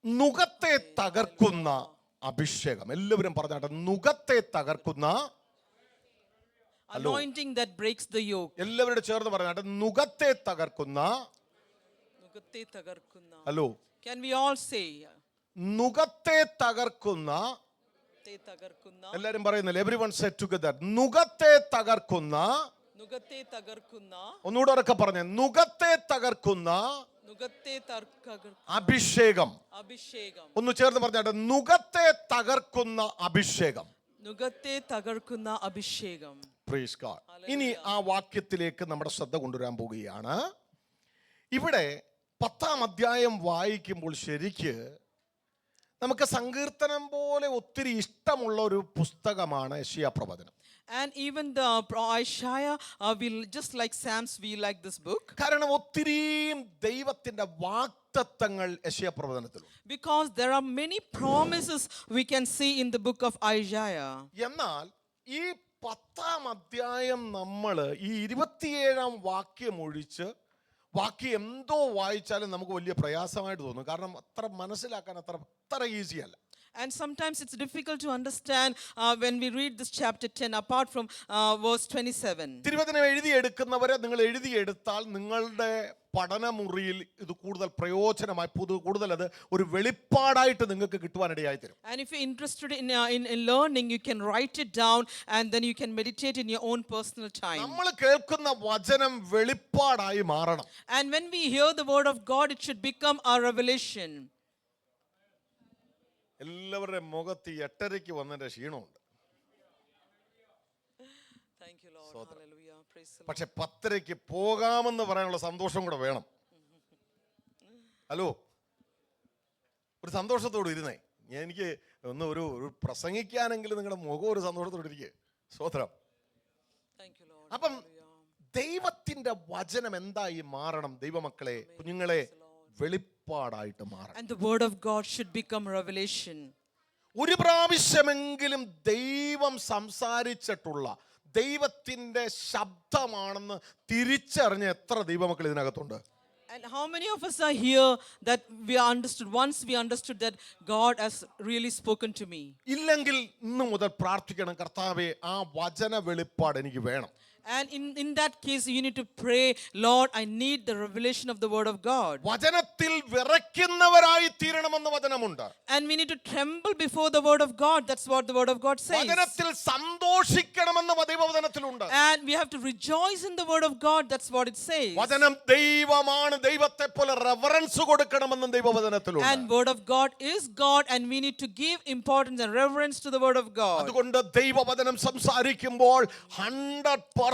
നുകത്തെ തകർക്കുന്ന അഭിഷേകം. എല്ലാവരും പറഞ്ഞാട്ടെ, നുകത്തെ തകർക്കുന്ന anointing that breaks the yoke. എല്ലാവരും ചേർന്ന് പറഞ്ഞാട്ടെ, നുകത്തെ തകർക്കുന്ന. നുകത്തെ തകർക്കുന്ന. Hello, can we all say നുകത്തെ തകർക്കുന്ന. എല്ലാവരും പറയുന്നില്ല, എവരിവൺ സേ ടുഗദർ, നുകത്തെ തകർക്കുന്ന. നുകത്തെ തകർക്കുന്ന. ഒന്നുകൂടെ ഉറക്കെ പറഞ്ഞേ, നുകത്തെ തകർക്കുന്ന അഭിഷേകം. അഭിഷേകം. ഒന്ന് ചേർന്ന് പറഞ്ഞാട്ടെ, നുകത്തെ തകർക്കുന്ന അഭിഷേകം. നുകത്തെ തകർക്കുന്ന അഭിഷേകം. Praise God. ഇനി ആ വാക്യത്തിലേക്ക് നമ്മുടെ ശ്രദ്ധ കൊണ്ടുവരാൻ പോവുകയാണ്. ഇവിടെ 10-ാം അധ്യായം വായിക്കുമ്പോൾ ശരിക്ക് നമുക്ക് സങ്കീർത്തനം പോലെ ഒത്തിരി ഇഷ്ടമുള്ള ഒരു പുസ്തകമാണ് യെശയ്യാ പ്രവചനം. And even the Isaiah, we just like Psalms, we like this book. കാരണം ഒത്തിരിയും ദൈവത്തിന്റെ വാഗ്ദത്തങ്ങൾ യെശയ്യാ പ്രവചനത്തിലുണ്ട്. Because there are many promises we can see in the book of Isaiah. എന്നാൽ ഈ 10-ാം അധ്യായം നമ്മൾ ഈ 27-ാം വാക്യം ഒഴിച്ച് ബാക്കി എന്തോ വായിച്ചാലും നമുക്ക് വലിയ പ്രയാസമായിട്ട് തോന്നും. കാരണം അത്ര മനസ്സിലാക്കാൻ അത്ര ഈസി അല്ല. And sometimes it's difficult to understand when we read this chapter 10 apart from verse 27. തിരുവചനം എഴുതിയെടുക്കുന്നവരെ നിങ്ങൾ എഴുതിയെടുത്താൽ നിങ്ങളുടെ പഠനമുറിയിൽ ഇത് കൂടുതൽ പ്രയോജനമായി കൂടുതൽ അത് ഒരു വെളിപ്പാടായിട്ട് നിങ്ങൾക്ക് കിട്ടുവാനിടയായി തരും. And if you're interested in learning, you can write it down and then you can meditate in your own personal time. നമ്മൾ കേൾക്കുന്ന വചനം വെളിപ്പാടായി മാറണം. And when we hear the word of God, it should become a revelation. എല്ലാവരുടെ മുഖത്ത് 8:30 വന്നതിന്റെ ക്ഷീണമുണ്ട്. Thank you Lord. Hallelujah. Praise the Lord. പക്ഷെ 10:30 പോകാമെന്ന് പറയാനുള്ള സന്തോഷം കൂടെ വേണം. ഹലോ, ഒരു സന്തോഷത്തോടെ ഇരുന്നേ. എനിക്ക് ഒന്ന് ഒരു പ്രസംഗിക്കാനെങ്കിലും നിങ്ങളുടെ മുഖം ഒരു സന്തോഷത്തോടെ ഇരിക്കുക. സ്തോത്രം. അപ്പം ദൈവത്തിന്റെ വചനം എന്തായി മാറണം? ദൈവമക്കളെ, കുഞ്ഞുങ്ങളെ, വെളിപ്പാടായിട്ട് മാറണം. And the word of God should become revelation. ഒരു പ്രാവശ്യമെങ്കിലും ദൈവം സംസാരിച്ചിട്ടുള്ള ദൈവത്തിന്റെ ശബ്ദമാണെന്ന് തിരിച്ചറിഞ്ഞ എത്ര ദൈവമക്കൾ ഇതിനകത്തുണ്ട്? And how many of us are here that we understood, once we understood that God has really spoken to me? ഇല്ലെങ്കിൽ ഇന്നു മുതൽ പ്രാർത്ഥിക്കണം, കർത്താവേ ആ വചന വെളിപ്പാട് എനിക്ക് വേണം. And in that case you need to pray, Lord, I need the revelation of the word of God. വചനത്തിൽ വിറയ്ക്കുന്നവരായി തീരണമെന്ന് വചനമുണ്ട്. And we need to tremble before the word of God. That's what the word of God says. വചനത്തിൽ സന്തോഷിക്കണമെന്ന് ദൈവവചനത്തിലുണ്ട്. And we have to rejoice in the word of God. That's what it says. വചനം ദൈവമാണ്, ദൈവത്തെ പോലെ reverence കൊടുക്കണമെന്ന് ദൈവവചനത്തിലുണ്ട്. And word of God is God and we need to give importance and reverence to the word of God. അതുകൊണ്ട് ദൈവവചനം സംസാരിക്കുമ്പോൾ 100%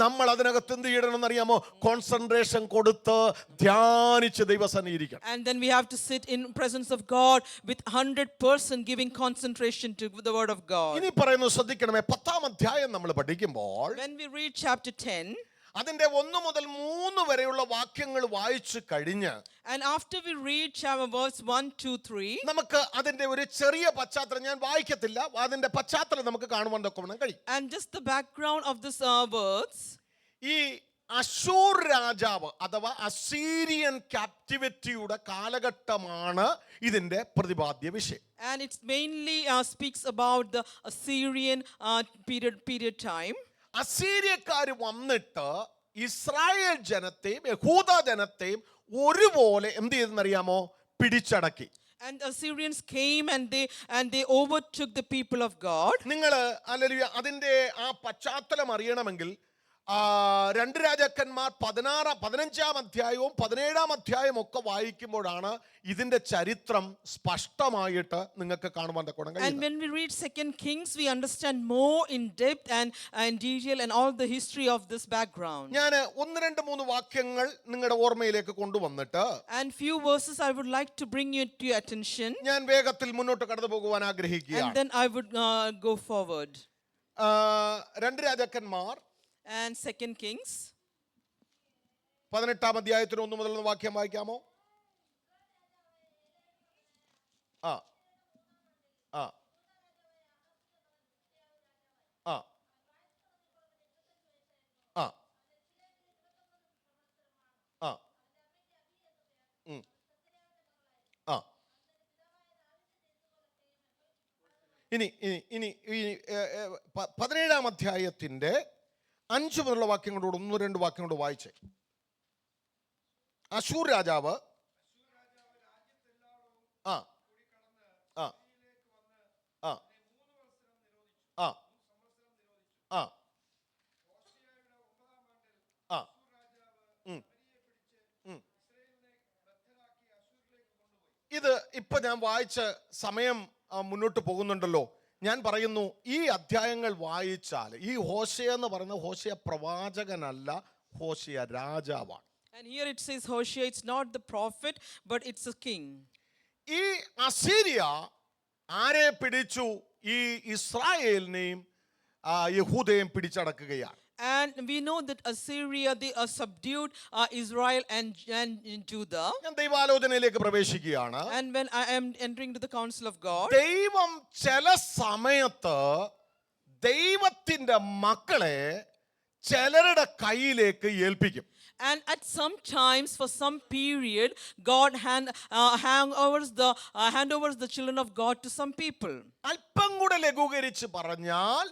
നമ്മൾ അതിനകത്ത് എന്ത് ചെയ്യണമെന്ന് അറിയാമോ? കോൺസെൻട്രേഷൻ കൊടുത്ത് ധ്യാനിച്ച് ദൈവസന്നിധിയിൽ ഇരിക്കണം. And then we have to sit in presence of God with 100% giving concentration to the word of God. ഇനി പറയുന്നത് ശ്രദ്ധിക്കണമേ, 10-ാം അധ്യായം നമ്മൾ പഠിക്കുമ്പോൾ when we read chapter 10, അതിന്റെ 1 മുതൽ 3 വരെയുള്ള വാക്യങ്ങൾ വായിച്ചു കഴിഞ്ഞ് and after we read chapter verse 1, 2, 3, നമുക്ക് അതിന്റെ ഒരു ചെറിയ പശ്ചാത്തലം ഞാൻ വായിക്കത്തില്ല, അതിന്റെ പശ്ചാത്തലം നമുക്ക് കാണുവാൻ തൊക്കെ കഴിയും. and just the background of this words, ഈ അശൂർ രാജാവ് അഥവാ അസീരിയൻ ക്യാപ്റ്റിവിറ്റിയുടെ കാലഘട്ടമാണ് ഇതിന്റെ പ്രതിപാദ്യ വിഷയം. and it's mainly speaks about the Assyrian period time. അസീര്യക്കാർ വന്നിട്ട് ഇസ്രായേൽ ജനത്തെയും യഹൂദ ജനത്തെയും ഒരുപോലെ എന്ത് ചെയ്തെന്നറിയാമോ? പിടിച്ചടക്കി. And Assyrians came and they overtook the people of God. നിങ്ങൾ ഹല്ലേലൂയ, അതിന്റെ ആ പശ്ചാത്തലം അറിയണമെങ്കിൽ 2 രാജാക്കന്മാർ 15-ാം അധ്യായവും 17-ാം അധ്യായവും ഒക്കെ വായിക്കുമ്പോഴാണ് ഇതിന്റെ ചരിത്രം സ്പഷ്ടമായിട്ട് നിങ്ങൾക്ക് കാണുവാൻ കഴിയും. And when we read 2 Kings, we understand more in depth and detail and all the history of this background. ഞാൻ 1-2-3 വാക്യങ്ങൾ നിങ്ങളുടെ ഓർമ്മയിലേക്ക് കൊണ്ടുവന്നിട്ട് and few verses I would like to bring you to your attention. ഞാൻ വേഗത്തിൽ മുന്നോട്ട് കടന്നു പോകുവാൻ ആഗ്രഹിക്കുകയാണ്. And then I would go forward. 2 രാജാക്കന്മാർ and 2 Kings 18-ാം അധ്യായത്തിന് 1 മുതൽ വാക്യം വായിക്കാമോ? ആ ആ ആ ആ ആ ആ ഇനി ഇനി ഇനി ഇനി 17-ാം അധ്യായത്തിന്റെ 5 മുതലുള്ള വാക്യങ്ങളോട് 1-2 വാക്യങ്ങളോട് വായിച്ചേ. അശൂർ രാജാവ് ആ ആ ആ ആ ആ ആ ഇത് ഇപ്പൊ ഞാൻ വായിച്ച സമയം മുന്നോട്ട് പോകുന്നുണ്ടല്ലോ. ഞാൻ പറയുന്നു, ഈ അധ്യായങ്ങൾ വായിച്ചാൽ ഈ ഹോശേയ എന്ന് പറയുന്ന ഹോശേയ പ്രവാചകനല്ല, ഹോശേയ രാജാവാണ്. And here it says Hosea, it's not the prophet, but it's a king. ഈ അസീരിയ ആരെ പിടിച്ചു? ഈ ഇസ്രായേലിനെയും യഹൂദയെയും പിടിച്ചടക്കുകയാണ്. And we know that Assyria, they subdued Israel and Judah. ഞാൻ ദൈവാലോചനയിലേക്ക് പ്രവേശിക്കുകയാണ്. And when I am entering to the counsel of God, ദൈവം ചില സമയത്ത് ദൈവത്തിന്റെ മക്കളെ ചിലരുടെ കയ്യിലേക്ക് ഏൽപ്പിക്കും. and at some times, for some period, God handovers the children of God to some people. അല്പം കൂടെ ലഘൂകരിച്ച് പറഞ്ഞാൽ,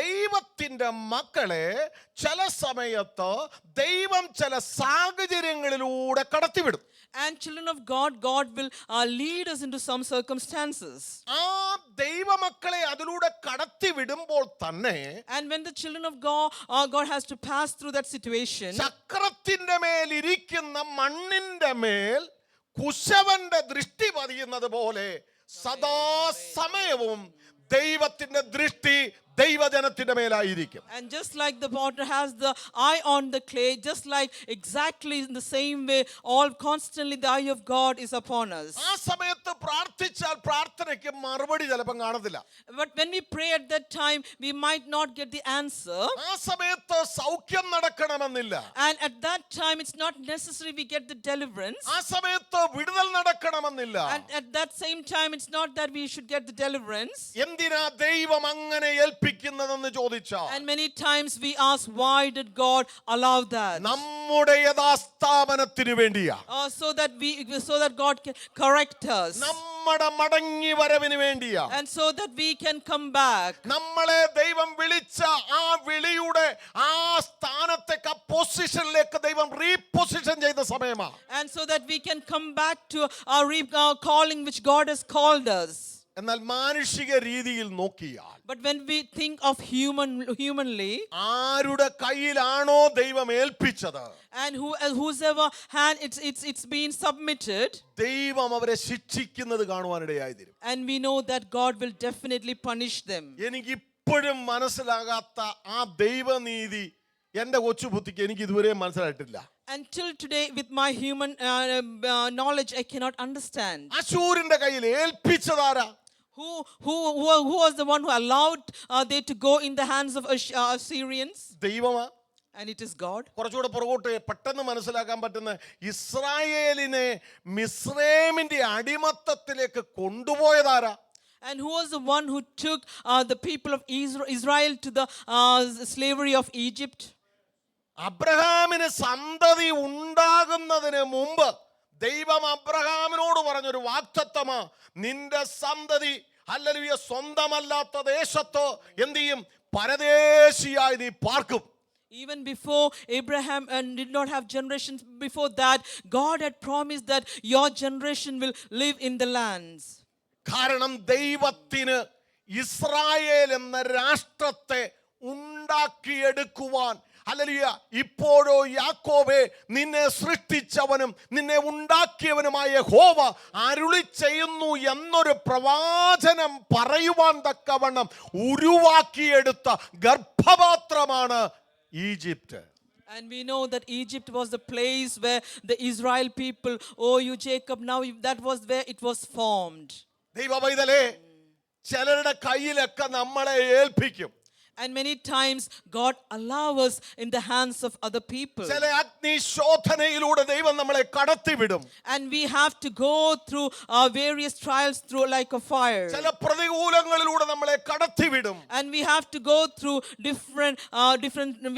ദൈവത്തിന്റെ മക്കളെ ചില സമയത്ത് ദൈവം ചില സാഹചര്യങ്ങളിലൂടെ കടത്തിവിടും. And children of God, God will lead us into some circumstances. ആ ദൈവമക്കളെ അതിലൂടെ കടത്തിവിടുമ്പോൾ തന്നെ, And when the children of God, God has to pass through that situation, ചക്രത്തിന്റെ മേൽ ഇരിക്കുന്ന മണ്ണിന്റെ മേൽ കുശവന്റെ ദൃഷ്ടി പതിയുന്നത് പോലെ സദാസമയവും ദൈവത്തിന്റെ ദൃഷ്ടി ദൈവജനത്തിന്റെ മേലായിരിക്കും. and just like the potter has the eye on the clay, just like exactly in the same way, all constantly the eye of God is upon us. ആ സമയത്ത് പ്രാർത്ഥിച്ചാൽ പ്രാർത്ഥനയ്ക്ക് മറുപടി ചിലപ്പം കാണത്തില്ല. But when we pray at that time, we might not get the answer. ആ സമയത്ത് സൗഖ്യം നടക്കണമെന്നില്ല. And at that time, it's not necessary we get the deliverance. ആ സമയത്ത് വിടുതൽ നടക്കണമെന്നില്ല. And at that same time, it's not that we should get the deliverance. എന്തിനാ ദൈവം അങ്ങനെ ഏൽപ്പിക്കുന്നതെന്ന് ചോദിച്ചാൽ, And many times we ask, why did God allow that? നമ്മുടെ യഥാസ്ഥാപനത്തിന് വേണ്ടിയാ. So that God can correct us. നമ്മുടെ മടങ്ങി വരവിന് വേണ്ടിയാ. And so that we can come back. നമ്മളെ ദൈവം വിളിച്ച ആ വിളിയുടെ ആ സ്ഥാനത്തേക്ക്, ആ പൊസിഷനിലേക്ക് ദൈവം റീപൊസിഷൻ ചെയ്ത സമയമാ. And so that we can come back to our calling which God has called us. എന്നാൽ മാനുഷിക രീതിയിൽ നോക്കിയാൽ, But when we think of humanly, ആരുടെ കയ്യിലാണോ ദൈവം ഏൽപ്പിച്ചത്, and whosever hand it's been submitted, ദൈവം അവരെ ശിക്ഷിക്കുന്നത് കാണുവാനിടയായി തീരും. and we know that God will definitely punish them. എനിക്ക് ഇപ്പോഴും മനസ്സിലാകാത്ത ആ ദൈവനീതി എന്റെ കൊച്ചുബുദ്ധിക്ക് എനിക്ക് ഇതുവരെ മനസ്സിലായിട്ടില്ല. Until today, with my human knowledge, I cannot understand. അശൂരിന്റെ കയ്യിൽ ഏൽപ്പിച്ചതാരാ? Who was the one who allowed they to go in the hands of Assyrians? ദൈവമാ. And it is God. കുറച്ചുകൂടെ പുറകോട്ട് പെട്ടെന്ന് മനസ്സിലാക്കാൻ പറ്റുന്ന, ഇസ്രായേലിനെ മിസ്രൈമിന്റെ അടിമത്തത്തിലേക്ക് കൊണ്ടുപോയതാരാ? And who was the one who took the people of Israel to the slavery of Egypt? അബ്രഹാമിന് സന്തതി ഉണ്ടാകുന്നതിന് മുമ്പ് ദൈവം അബ്രഹാമിനോട് പറഞ്ഞൊരു വാഗ്ദത്തമാ, നിന്റെ സന്തതി ഹല്ലേലൂയ സ്വന്തമല്ലാത്ത ദേശത്ത് എന്ത് ചെയ്യും? പരദേശിയായി നീ പാർക്കും. Even before Abraham did not have generations before that, God had promised that your generation will live in the lands. കാരണം ദൈവത്തിന് ഇസ്രായേൽ എന്ന രാഷ്ട്രത്തെ ഉണ്ടാക്കിയെടുക്കുവാൻ, ഹല്ലേലൂയ, ഇപ്പോഴോ യാക്കോബേ, നിന്നെ സൃഷ്ടിച്ചവനും നിന്നെ ഉണ്ടാക്കിയവനുമായ യഹോവ അരുളി ചെയ്യുന്നു എന്നൊരു പ്രവാചനം പറയുവാൻ തക്കവണ്ണം ഉരുവാക്കിയെടുത്ത ഗർഭപാത്രമാണ് Egypt. And we know that Egypt was the place where the Israel people, oh you Jacob, now that was where it was formed. ദൈവ പൈതലേ, ചിലരുടെ കയ്യിലൊക്കെ നമ്മളെ ഏൽപ്പിക്കും. And many times God allows us in the hands of other people. ചില അഗ്നിശോധനയിലൂടെ ദൈവം നമ്മളെ കടത്തിവിടും. And we have to go through various trials through like a fire. ചില പ്രതികൂലങ്ങളിലൂടെ നമ്മളെ കടത്തിവിടും. And we have to go through different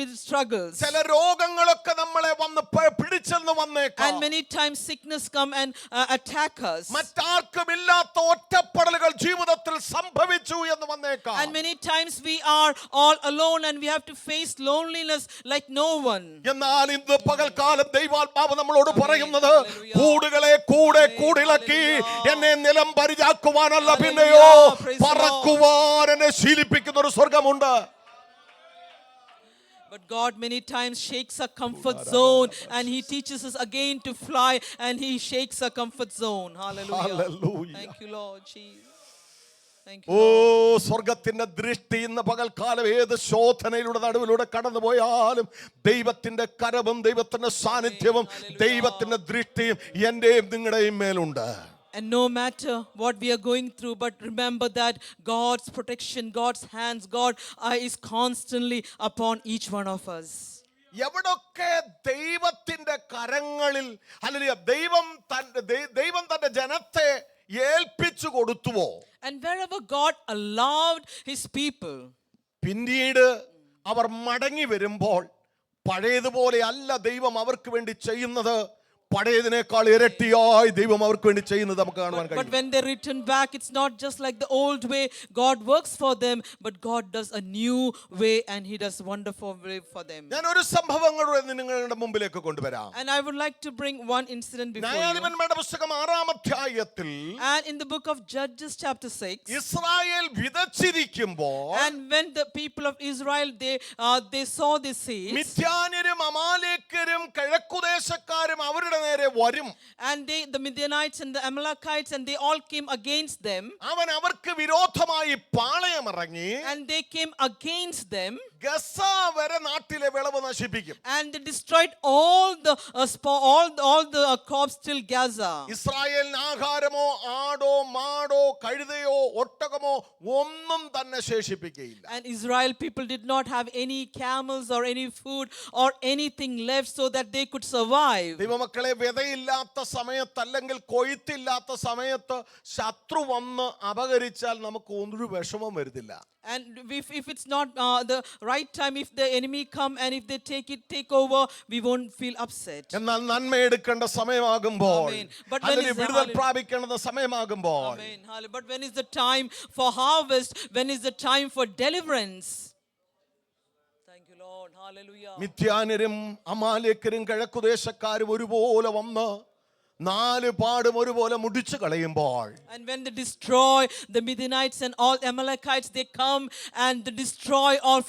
with struggles. ചില രോഗങ്ങളൊക്കെ നമ്മളെ വന്ന് പിടിച്ചെന്ന് വന്നേക്കാം. And many times sickness come and attack us. മറ്റാർക്കുമില്ലാത്ത ഒറ്റപ്പെടലുകൾ ജീവിതത്തിൽ സംഭവിച്ചു എന്ന് വന്നേക്കാം. And many times we are all alone and we have to face loneliness like no one. എന്നാൽ ഇന്ന് പകൽക്കാലം ദൈവാത്മാവ് നമ്മളോട് പറയുന്നത്, കൂടുകളെ കൂടിളക്കി എന്നെ നിലം പരിചാക്കുവാനല്ല, പിന്നെയോ പറക്കുവാൻ എന്നെ ശീലിപ്പിക്കുന്ന ഒരു സ്വർഗമുണ്ട്. But God many times shakes our comfort zone and He teaches us again to fly and He shakes our comfort zone. Hallelujah. Hallelujah. Thank you, Lord Jesus. Thank oh you. സ്വർഗത്തിന്റെ ദൃഷ്ടി ഇന്ന് പകൽക്കാലം ഏത് ശോധനയിലൂടെ നടുവിലൂടെ കടന്നു പോയാലും ദൈവത്തിന്റെ കരവും ദൈവത്തിന്റെ സാന്നിധ്യവും ദൈവത്തിന്റെ ദൃഷ്ടിയും എന്റെയും നിങ്ങളുടെയും മേലുണ്ട്. And no matter what we are going through, but remember that God's protection, God's hands, God is constantly upon each one of us. എവിടൊക്കെ ദൈവത്തിന്റെ കരങ്ങളിൽ ഹല്ലേലൂയ ദൈവം തന്റെ ജനത്തെ ഏൽപ്പിച്ചു കൊടുത്തുവോ, And wherever God allowed His people, പിന്നീട് അവർ മടങ്ങി വരുമ്പോൾ പഴയതുപോലെ അല്ല ദൈവം അവർക്ക് വേണ്ടി ചെയ്യുന്നത്, പഴയതിനേക്കാൾ ഇരട്ടിയായി ദൈവം അവർക്ക് വേണ്ടി ചെയ്യുന്നത് നമുക്ക് കാണുവാൻ but കഴിയും. when they return back, it's not just like the old way God works for them, but God does a new way and He does wonderful way for them. ഞാൻ ഒരു സംഭവം കൂടെ നിങ്ങളുടെ മുമ്പിലേക്ക് കൊണ്ടുവരാം. And I would like to bring one incident before you. ന്യായാധിപന്മാരുടെ പുസ്തകം 6-ാം അധ്യായത്തിൽ And in the book of Judges chapter 6, Israel വിതച്ചിരിക്കുമ്പോൾ and when the people of Israel they saw the seeds, മിദ്യാന്യരും അമാലേക്കരും കിഴക്കുദേശക്കാരും അവരുടെ നേരെ വരും. and the Midianites and the Amalekites and they all came against them, അവൻ അവർക്ക് വിരോധമായി പാളയമിറങ്ങി and they came against them, Gaza വരെ നാട്ടിലെ വിളവ് നശിപ്പിക്കും. and they destroyed all the crops till Gaza. ഇസ്രായേലിന് ആഹാരമോ ആടോ മാടോ കഴുതയോ ഒട്ടകമോ ഒന്നും തന്നെ ശേഷിപ്പിക്കുകയില്ല. And Israel people did not have any camels or any food or anything left so that they could survive. ദൈവമക്കളെ, വിതയില്ലാത്ത സമയത്ത് അല്ലെങ്കിൽ കൊയ്ത്തില്ലാത്ത സമയത്ത് ശത്രു വന്ന് അപകരിച്ചാൽ നമുക്ക് ഒരു വിഷമം വരുന്നില്ല. And if it's not the right time, if the enemy come and if they take over, we won't feel upset. എന്നാൽ നന്മയെടുക്കേണ്ട സമയമാകുമ്പോൾ, Amen. But when അല്ലെങ്കിൽ is the വിടുതൽ holiday? പ്രാപിക്കേണ്ട സമയമാകുമ്പോൾ, Amen. But when is the time for harvest? When is the time for deliverance? Thank you, Lord. Hallelujah. മിദ്യാന്യരും അമാലേക്കരും കിഴക്കുദേശക്കാരും ഒരുപോലെ വന്ന് നാല് പാടും ഒരുപോലെ മുടിച്ചു കളയുമ്പോൾ, And when they destroy the Midianites and all Amalekites, they come and they destroy all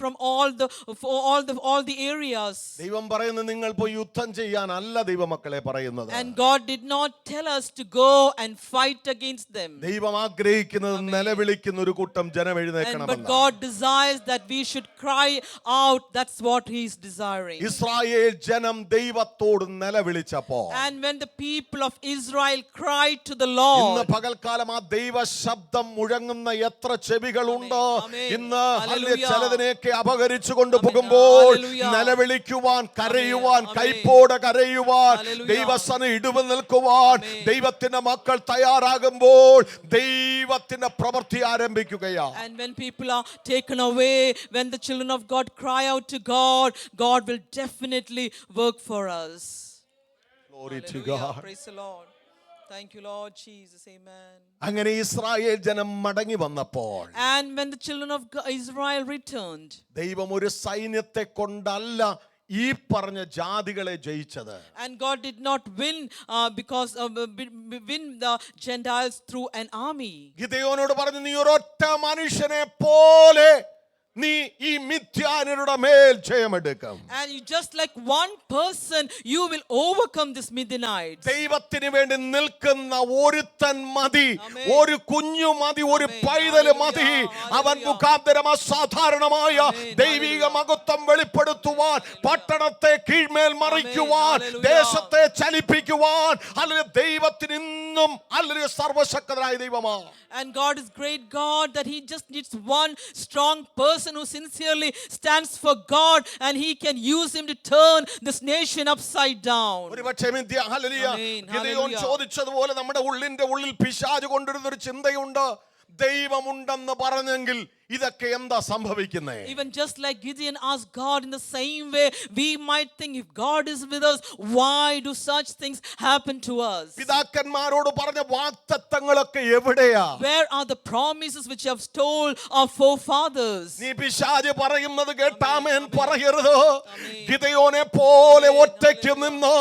the areas. ദൈവം പറയുന്നത് നിങ്ങൾ പോയി യുദ്ധം ചെയ്യാനല്ല ദൈവമക്കളെ പറയുന്നത്. And God did not tell us to go and fight against them. ദൈവം ആഗ്രഹിക്കുന്നത് നിലവിളിക്കുന്ന ഒരു കൂട്ടം ജനം But എഴുന്നേൽക്കണമെന്ന്. God desires that we should cry out. That's what He is desiring. Israel ജനം ദൈവത്തോട് നിലവിളിച്ചപ്പോൾ, And when the people of Israel cried to the Lord, ഇന്ന് പകൽക്കാലം ആ ദൈവ ശബ്ദം മുഴങ്ങുന്ന എത്ര ചെവികളുണ്ട്. Amen. ഇന്ന് Hallelujah. ചിലതിനെയൊക്കെ അപകരിച്ചു കൊണ്ടുപോകുമ്പോൾ Hallelujah. നിലവിളിക്കുവാൻ, കരയുവാൻ, Amen. കൈപ്പോടെ കരയുവാൻ, Hallelujah. ദൈവസന ഇടിവ് നിൽക്കുവാൻ Amen. ദൈവത്തിന്റെ മക്കൾ തയ്യാറാകുമ്പോൾ ദൈവത്തിന്റെ പ്രവൃത്തി ആരംഭിക്കുകയാണ്. and when people are taken away, when the children of God cry out to God, God will definitely work for us. Glory to Hallelujah. God. Praise the Lord. Thank you, Lord Jesus. Amen. അങ്ങനെ Israel ജനം മടങ്ങി വന്നപ്പോൾ And when the children of Israel returned, ദൈവം ഒരു സൈന്യത്തെ കൊണ്ടല്ല ഈ പറഞ്ഞ ജാതികളെ ജയിച്ചത്. and God did not win win the Gentiles through an army. ഗിദെയോനോട് പറഞ്ഞു, നീ ഒരൊറ്റ മനുഷ്യനെ പോലെ നീ ഈ മിദ്യാന്യരുടെ മേൽ ജയമെടുക്കും. And you just like one person, you will overcome this Midianites. ദൈവത്തിന് വേണ്ടി നിൽക്കുന്ന ഒരുത്തൻ മതി, Amen. ഒരു കുഞ്ഞു മതി, ഒരു Amen. പൈതല് മതി. Hallelujah. അവൻ മുഖാന്തരം അസാധാരണമായ Amen. ദൈവിക മഹത്വം വെളിപ്പെടുത്തുവാൻ, പട്ടണത്തെ കീഴ്മേൽ മറിക്കുവാൻ, Hallelujah. ദേശത്തെ ചലിപ്പിക്കുവാൻ, അല്ലെങ്കിൽ ദൈവത്തിന് എന്നും അല്ലെങ്കിൽ സർവശക്തനായ ദൈവമാണ്. And God is great God that he just needs one strong person who sincerely stands for God, and he can use him to turn this nation upside down. ഒരുപക്ഷേ ഹല്ലേലൂയ, Amen. Gideon Hallelujah. ചോദിച്ചതുപോലെ നമ്മുടെ ഉള്ളിൽ പിശാച് കൊണ്ടിരുന്ന ഒരു ചിന്തയുണ്ട്, ദൈവമുണ്ടെന്ന് പറഞ്ഞെങ്കിൽ ഇതൊക്കെ എന്താ സംഭവിക്കുന്നേ? Even just like Gideon asked God, in the same way we might think, if God is with us, why do such things happen to us? പിതാക്കന്മാരോട് പറഞ്ഞ വാഗ്ദത്തങ്ങളൊക്കെ എവിടെയാ? Where are the promises which you have told our forefathers? നീ പിശാച് പറയുന്നത് കേട്ടാമേൻ പറയരുത്. ഗിദെയോനെ പോലെ ഒറ്റയ്ക്ക് നിന്ന്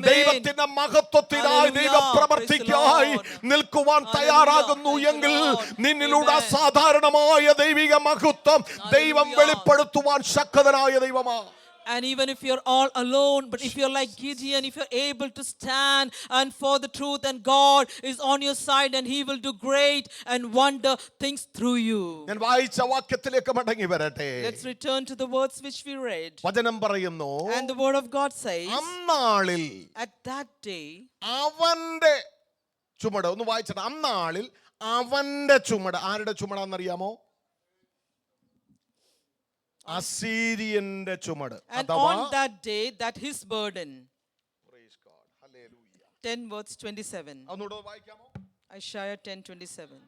ദൈവത്തിന്റെ മഹത്വത്തിനായി ദൈവപ്രവർത്തിക്കായി നിൽക്കുവാൻ തയ്യാറാകുന്നു എങ്കിൽ നിന്നിലൂടെ അസാധാരണമായ ദൈവിക മഹത്വം ദൈവം വെളിപ്പെടുത്തുവാൻ ശക്തനായ ദൈവമാണ്. And even if you're all alone, but if you're like Gideon, if you're able to stand and for the truth, and God is on your side, and he will do great and wonder things through you. ഞാൻ വായിച്ച വാക്യത്തിലേക്ക് മടങ്ങി വരട്ടെ. Let's return to the words which we read. വചനം പറയുന്നു, And the word of God says, അന്നാളിൽ at that day, അവന്റെ ചുമട്, ഒന്ന് വായിച്ചിട്ട്, അന്നാളിൽ അവന്റെ ചുമട്. ആരുടെ ചുമടാന്നറിയാമോ? അസീരിയന്റെ ചുമട്. and on that day, that his burden. 10 verse 27. ഒന്നുകൂടെ വായിക്കാമോ? Isaiah 10:27.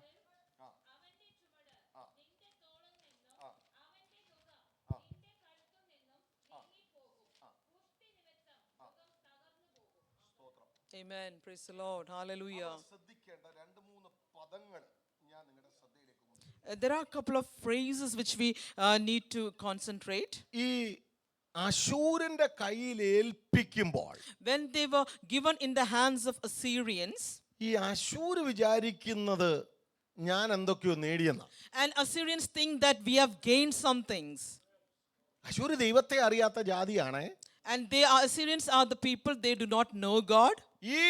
Amen. Praise the Lord. Hallelujah. ശ്രദ്ധിക്കേണ്ട രണ്ട് മൂന്ന് പദങ്ങൾ ഞാൻ നിങ്ങളുടെ ശ്രദ്ധയിലേക്ക് കൊണ്ടുവരും. There are a couple of phrases which we need to concentrate. ഈ അശൂരിന്റെ കയ്യിൽ ഏൽപ്പിക്കുമ്പോൾ When they were given in the hands of Assyrians, ഈ അശൂര് വിചാരിക്കുന്നത് ഞാൻ എന്തൊക്കെയോ നേടിയെന്ന. and Assyrians think that we have gained some things. അശൂര് ദൈവത്തെ അറിയാത്ത ജാതിയാണ്. And Assyrians are the people, they do not know God. ഈ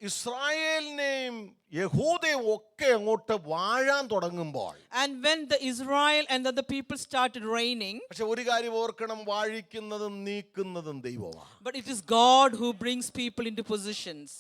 ഇസ്രായേലിനെയും യഹൂദയും ഒക്കെ അങ്ങോട്ട് വാഴാൻ തുടങ്ങുമ്പോൾ, And when the Israel and the people started reigning, പക്ഷെ ഒരു കാര്യം ഓർക്കണം, വാഴിക്കുന്നതും നീക്കുന്നതും ദൈവമാണ്. but it is God who brings people into positions.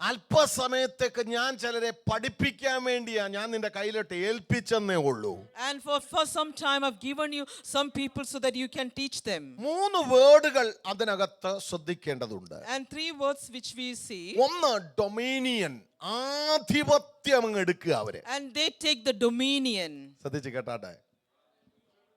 അല്പസമയത്തേക്ക് ഞാൻ ചിലരെ പഠിപ്പിക്കാൻ വേണ്ടിയാ ഞാൻ നിന്റെ കയ്യിലോട്ട് ഏൽപ്പിച്ചെന്നേ ഉള്ളൂ. And for some time I've given you some people so that you can teach them. 3 വേർഡുകൾ അതിനകത്ത് ശ്രദ്ധിക്കേണ്ടതുണ്ട്. And 3 words which we see. ഒന്ന് ഡൊമീനിയൻ, ആധിപത്യം അങ്ങ് എടുക്കുക അവര്. And they take the dominion. ശ്രദ്ധിച്ച് കേട്ടാട്ടെ,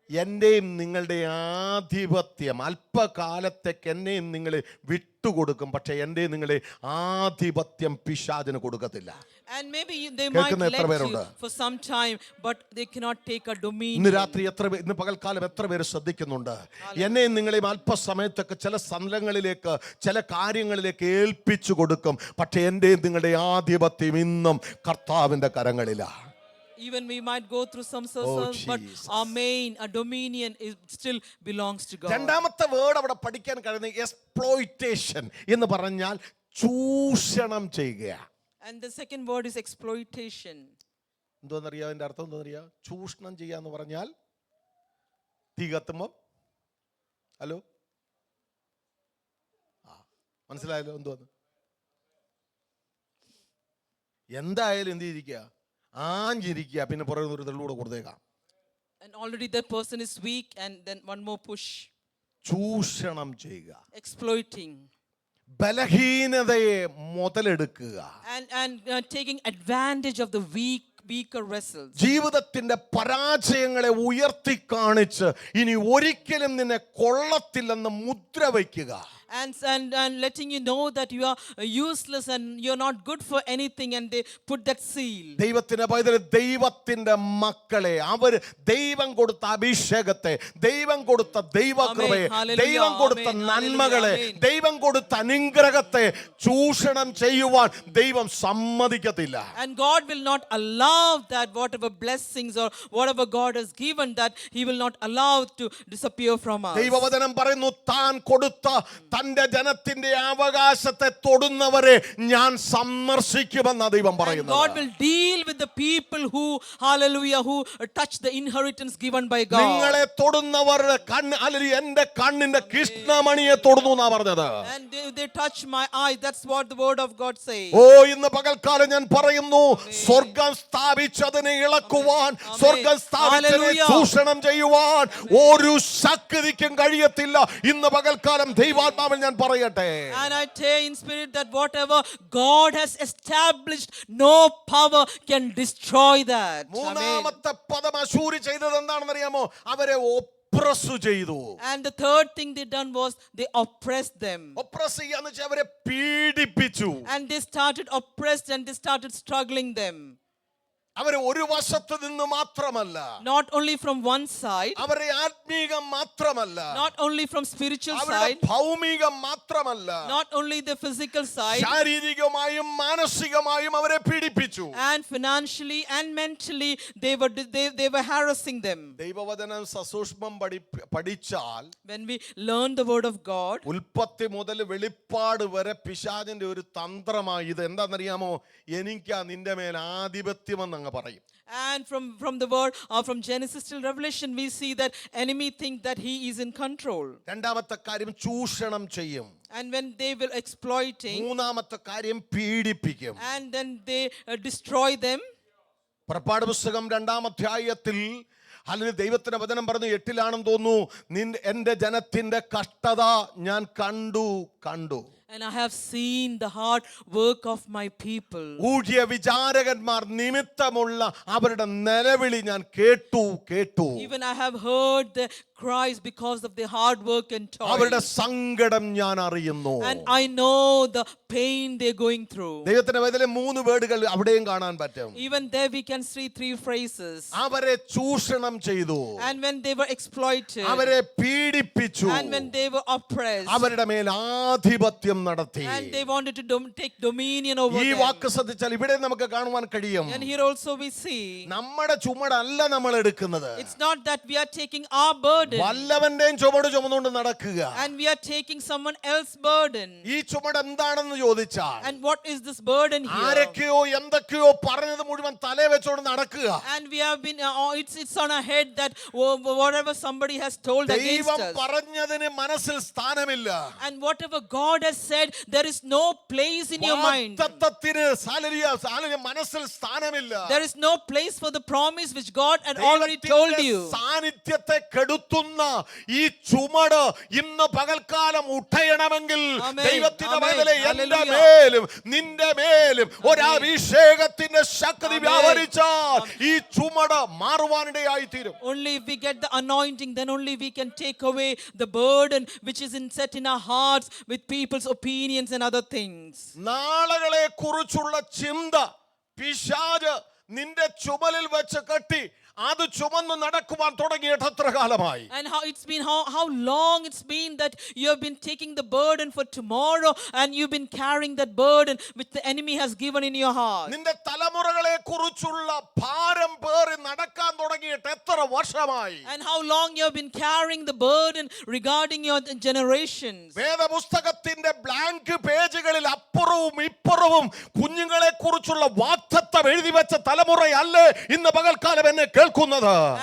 എന്റെയും നിങ്ങളുടെ ആധിപത്യം അല്പകാലത്തേക്ക് എന്നെയും നിങ്ങളെ വിട്ടുകൊടുക്കും, പക്ഷെ എന്റെയും നിങ്ങളെ ആധിപത്യം പിശാചിന് കൊടുക്കത്തില്ല. And maybe they might കേൾക്കുന്ന let എത്ര you പേരുണ്ട്? for some time, but they cannot take a ഇന്ന് dominion. രാത്രി ഇന്ന് പകൽക്കാലം എത്ര പേര് ശ്രദ്ധിക്കുന്നുണ്ട്? എന്നെയും നിങ്ങളെയും അല്പസമയത്തൊക്കെ ചില സ്ഥലങ്ങളിലേക്ക് ചില കാര്യങ്ങളിലേക്ക് ഏൽപ്പിച്ചു കൊടുക്കും, പക്ഷെ എന്റെയും നിങ്ങളുടെ ആധിപത്യം ഇന്നും കർത്താവിന്റെ കരങ്ങളിലാണ്. Even we might go through some circles, but Jesus. our dominion still belongs to God. രണ്ടാമത്തെ വേർഡ് അവിടെ പഠിക്കാൻ കഴിയുന്നത് എക്സ്പ്ലോയിറ്റേഷൻ എന്ന് പറഞ്ഞാൽ ചൂഷണം ചെയ്യുക. And the second word is exploitation. എന്തോന്നറിയാം? അതിന്റെ അർത്ഥം എന്തോന്നറിയാം? ചൂഷണം ചെയ്യാന്ന് പറഞ്ഞാൽ തീ കത്തുമ്പം, ഹലോ മനസ്സിലായല്ലോ എന്തോന്ന്? എന്തായാലും എന്ത് ചെയ്തിരിക്കുക, ആഞ്ഞിരിക്കുക, പിന്നെ പുറകെ ഒരു തെളിവൂടെ കൊടുത്തേക്കാം. And already that person is weak, and then one more push. ചൂഷണം ചെയ്യുക, Exploiting. ബലഹീനതയെ മുതലെടുക്കുക, And taking advantage of the weaker vessels. ജീവിതത്തിന്റെ പരാജയങ്ങളെ ഉയർത്തി കാണിച്ച് ഇനി ഒരിക്കലും നിന്നെ കൊള്ളത്തില്ലെന്ന് മുദ്ര വയ്ക്കുക. And letting you know that you are useless and you're not good for anything, and they put that seal. ദൈവത്തിന്റെ പൈതലെ, ദൈവത്തിന്റെ മക്കളെ, അവർ ദൈവം കൊടുത്ത അഭിഷേകത്തെ, ദൈവം കൊടുത്ത ദൈവകൃപയെ, ദൈവം കൊടുത്ത നന്മകളെ, ദൈവം കൊടുത്ത അനുഗ്രഹത്തെ ചൂഷണം ചെയ്യുവാൻ ദൈവം സമ്മതിക്കത്തില്ല. And God will not allow that whatever blessings or whatever God has given, that he will not allow to disappear from us. ദൈവവചനം പറയുന്നു, താൻ കൊടുത്ത തന്റെ ജനത്തിന്റെ അവകാശത്തെ തൊടുന്നവരെ ഞാൻ സന്ദർശിക്കുമെന്ന ദൈവം And പറയുന്നത്. God will deal with the people who, hallelujah, who touch the inheritance given by God. നിങ്ങളെ തൊടുന്നവരുടെ കണ്ണ് അല്ലെങ്കിൽ എന്റെ കണ്ണിന്റെ കൃഷ്ണമണിയെ തൊടുന്നു എന്നാ പറഞ്ഞത്. And they touch my eye. That's what the word of God says. ഓ ഇന്ന് പകൽക്കാലം ഞാൻ പറയുന്നു, സ്വർഗം സ്ഥാപിച്ചതിനെ ഇളക്കുവാൻ, സ്വർഗം സ്ഥാപിച്ചതിനെ Hallelujah. ചൂഷണം ചെയ്യുവാൻ ഒരു ശക്തിക്കും കഴിയത്തില്ല. ഇന്ന് പകൽക്കാലം ദൈവാത്മാവിൽ ഞാൻ പറയട്ടെ. And I tell in spirit that whatever God has established, no power can destroy that. Amen. മൂന്നാമത്തെ പദം അശൂര് ചെയ്തത് എന്താണെന്ന് അറിയാമോ? അവരെ ഒപ്രസ് ചെയ്തു. And the third thing they done was they oppressed them. Oppressed ചെയ്യാന്ന് വെച്ചാൽ അവരെ പീഡിപ്പിച്ചു. And they started oppressed and they started struggling them. അവരെ ഒരു വശത്ത് നിന്ന് മാത്രമല്ല, Not only from one side, അവരെ ആത്മീകം മാത്രമല്ല, not only from spiritual അവരുടെ side, ഭൗമികം മാത്രമല്ല, not only the physical side, ശാരീരികമായും മാനസികമായും അവരെ പീഡിപ്പിച്ചു. and financially and mentally they were harassing them. ദൈവവചനം സസൂക്ഷ്മം പഠിച്ചാൽ When we learn the word of God, ഉൽപ്പത്തി മുതൽ വെളിപ്പാട് വരെ പിശാചിന്റെ ഒരു തന്ത്രമായി ഇത്. എന്താണെന്നറിയാമോ? എനിക്കാ നിന്റെ മേൽ ആധിപത്യമെന്ന് അങ്ങ് പറയും. and from the word from Genesis till Revelation, we see that enemy think that he is in control. രണ്ടാമത്തെ കാര്യം ചൂഷണം ചെയ്യും. And when they will exploiting, മൂന്നാമത്തെ കാര്യം പീഡിപ്പിക്കും. and then they destroy them. പുറപ്പാട് പുസ്തകം 2-ാം അധ്യായത്തിൽ അല്ലെങ്കിൽ ദൈവത്തിന്റെ വചനം പറഞ്ഞു 8-ലാണെന്ന് തോന്നുന്നു, എന്റെ ജനത്തിന്റെ കഷ്ടത ഞാൻ കണ്ടു. And I have seen the hard work of my people. ഊഴിയ വിചാരകന്മാർ നിമിത്തമുള്ള അവരുടെ നിലവിളി ഞാൻ കേട്ടു. Even I have heard the cries because of the hard work and toil. അവരുടെ സങ്കടം ഞാൻ അറിയുന്നു. And I know the pain they're going through. ദൈവത്തിന്റെ വചനത്തിലെ 3 വേർഡുകൾ അവിടെയും കാണാൻ പറ്റും. Even there we can see 3 phrases. അവരെ ചൂഷണം ചെയ്തു, And when they were exploited, അവരെ പീഡിപ്പിച്ചു, and when they were oppressed, അവരുടെ മേൽ ആധിപത്യം നടത്തി. and they wanted to take dominion over ഈ them. വാക്ക് ശ്രദ്ധിച്ചാൽ ഇവിടെ നമുക്ക് കാണുവാൻ കഴിയും, And here also we see, നമ്മുടെ ചുമടല്ല നമ്മൾ എടുക്കുന്നത്, it's not that we are taking our burden വല്ലവന്റെയും ചുമട് ചുമന്നുകൊണ്ട് നടക്കുക. and we are taking someone else's burden. ഈ ചുമട് എന്താണെന്ന് ചോദിച്ചാൽ And what is this burden here? ആരൊക്കെയോ എന്തൊക്കെയോ പറഞ്ഞത് മുഴുവൻ തലേ വെച്ചോണ്ട് നടക്കുക. And we have been it's on our head that whatever somebody has told against ദൈവം us, പറഞ്ഞതിന് മനസ്സിൽ സ്ഥാനമില്ല. and whatever God has said, there is no place in your mind. വാഗ്ദത്തത്തിന് മനസ്സിൽ സ്ഥാനമില്ല. There is no place for the promise which God had already told you. സാന്നിധ്യത്തെ കെടുത്തുന്ന ഈ ചുമട് ഇന്ന് പകൽക്കാലം ഉഠയണമെങ്കിൽ Amen. ദൈവത്തിന്റെ Amen. മേലെ എന്റെ Hallelujah. മേലും നിന്റെ മേലും ഒരഭിഷേകത്തിന്റെ ശക്തി Amen. വ്യാപരിച്ചാൽ ഈ ചുമട് മാറുവാനിടയായി തീരും. Only if we get the anointing, then only we can take away the burden which is set in our hearts with people's opinions and other things. നാളുകളെ കുറിച്ചുള്ള ചിന്ത പിശാച് നിന്റെ ചുമലിൽ വെച്ച് കെട്ടി അത് ചുമന്ന് നടക്കുവാൻ തുടങ്ങിയിട്ട് എത്ര കാലമായി? And how it's been how long it's been that you have been taking the burden for tomorrow, and you've been carrying that burden which the enemy has given in your heart. നിന്റെ തലമുറകളെ കുറിച്ചുള്ള ഭാരം പേറി നടക്കാൻ തുടങ്ങിയിട്ട് എത്ര വർഷമായി? And how long you have been carrying the burden regarding your generations. വേദപുസ്തകത്തിന്റെ ബ്ലാങ്ക് പേജുകളിൽ അപ്പുറവും ഇപ്പുറവും കുഞ്ഞുങ്ങളെ കുറിച്ചുള്ള വാഗ്ദത്തം എഴുതി വെച്ച തലമുറയല്ലേ ഇന്ന് പകൽക്കാലം എന്നെ കേൾക്കുന്നത്?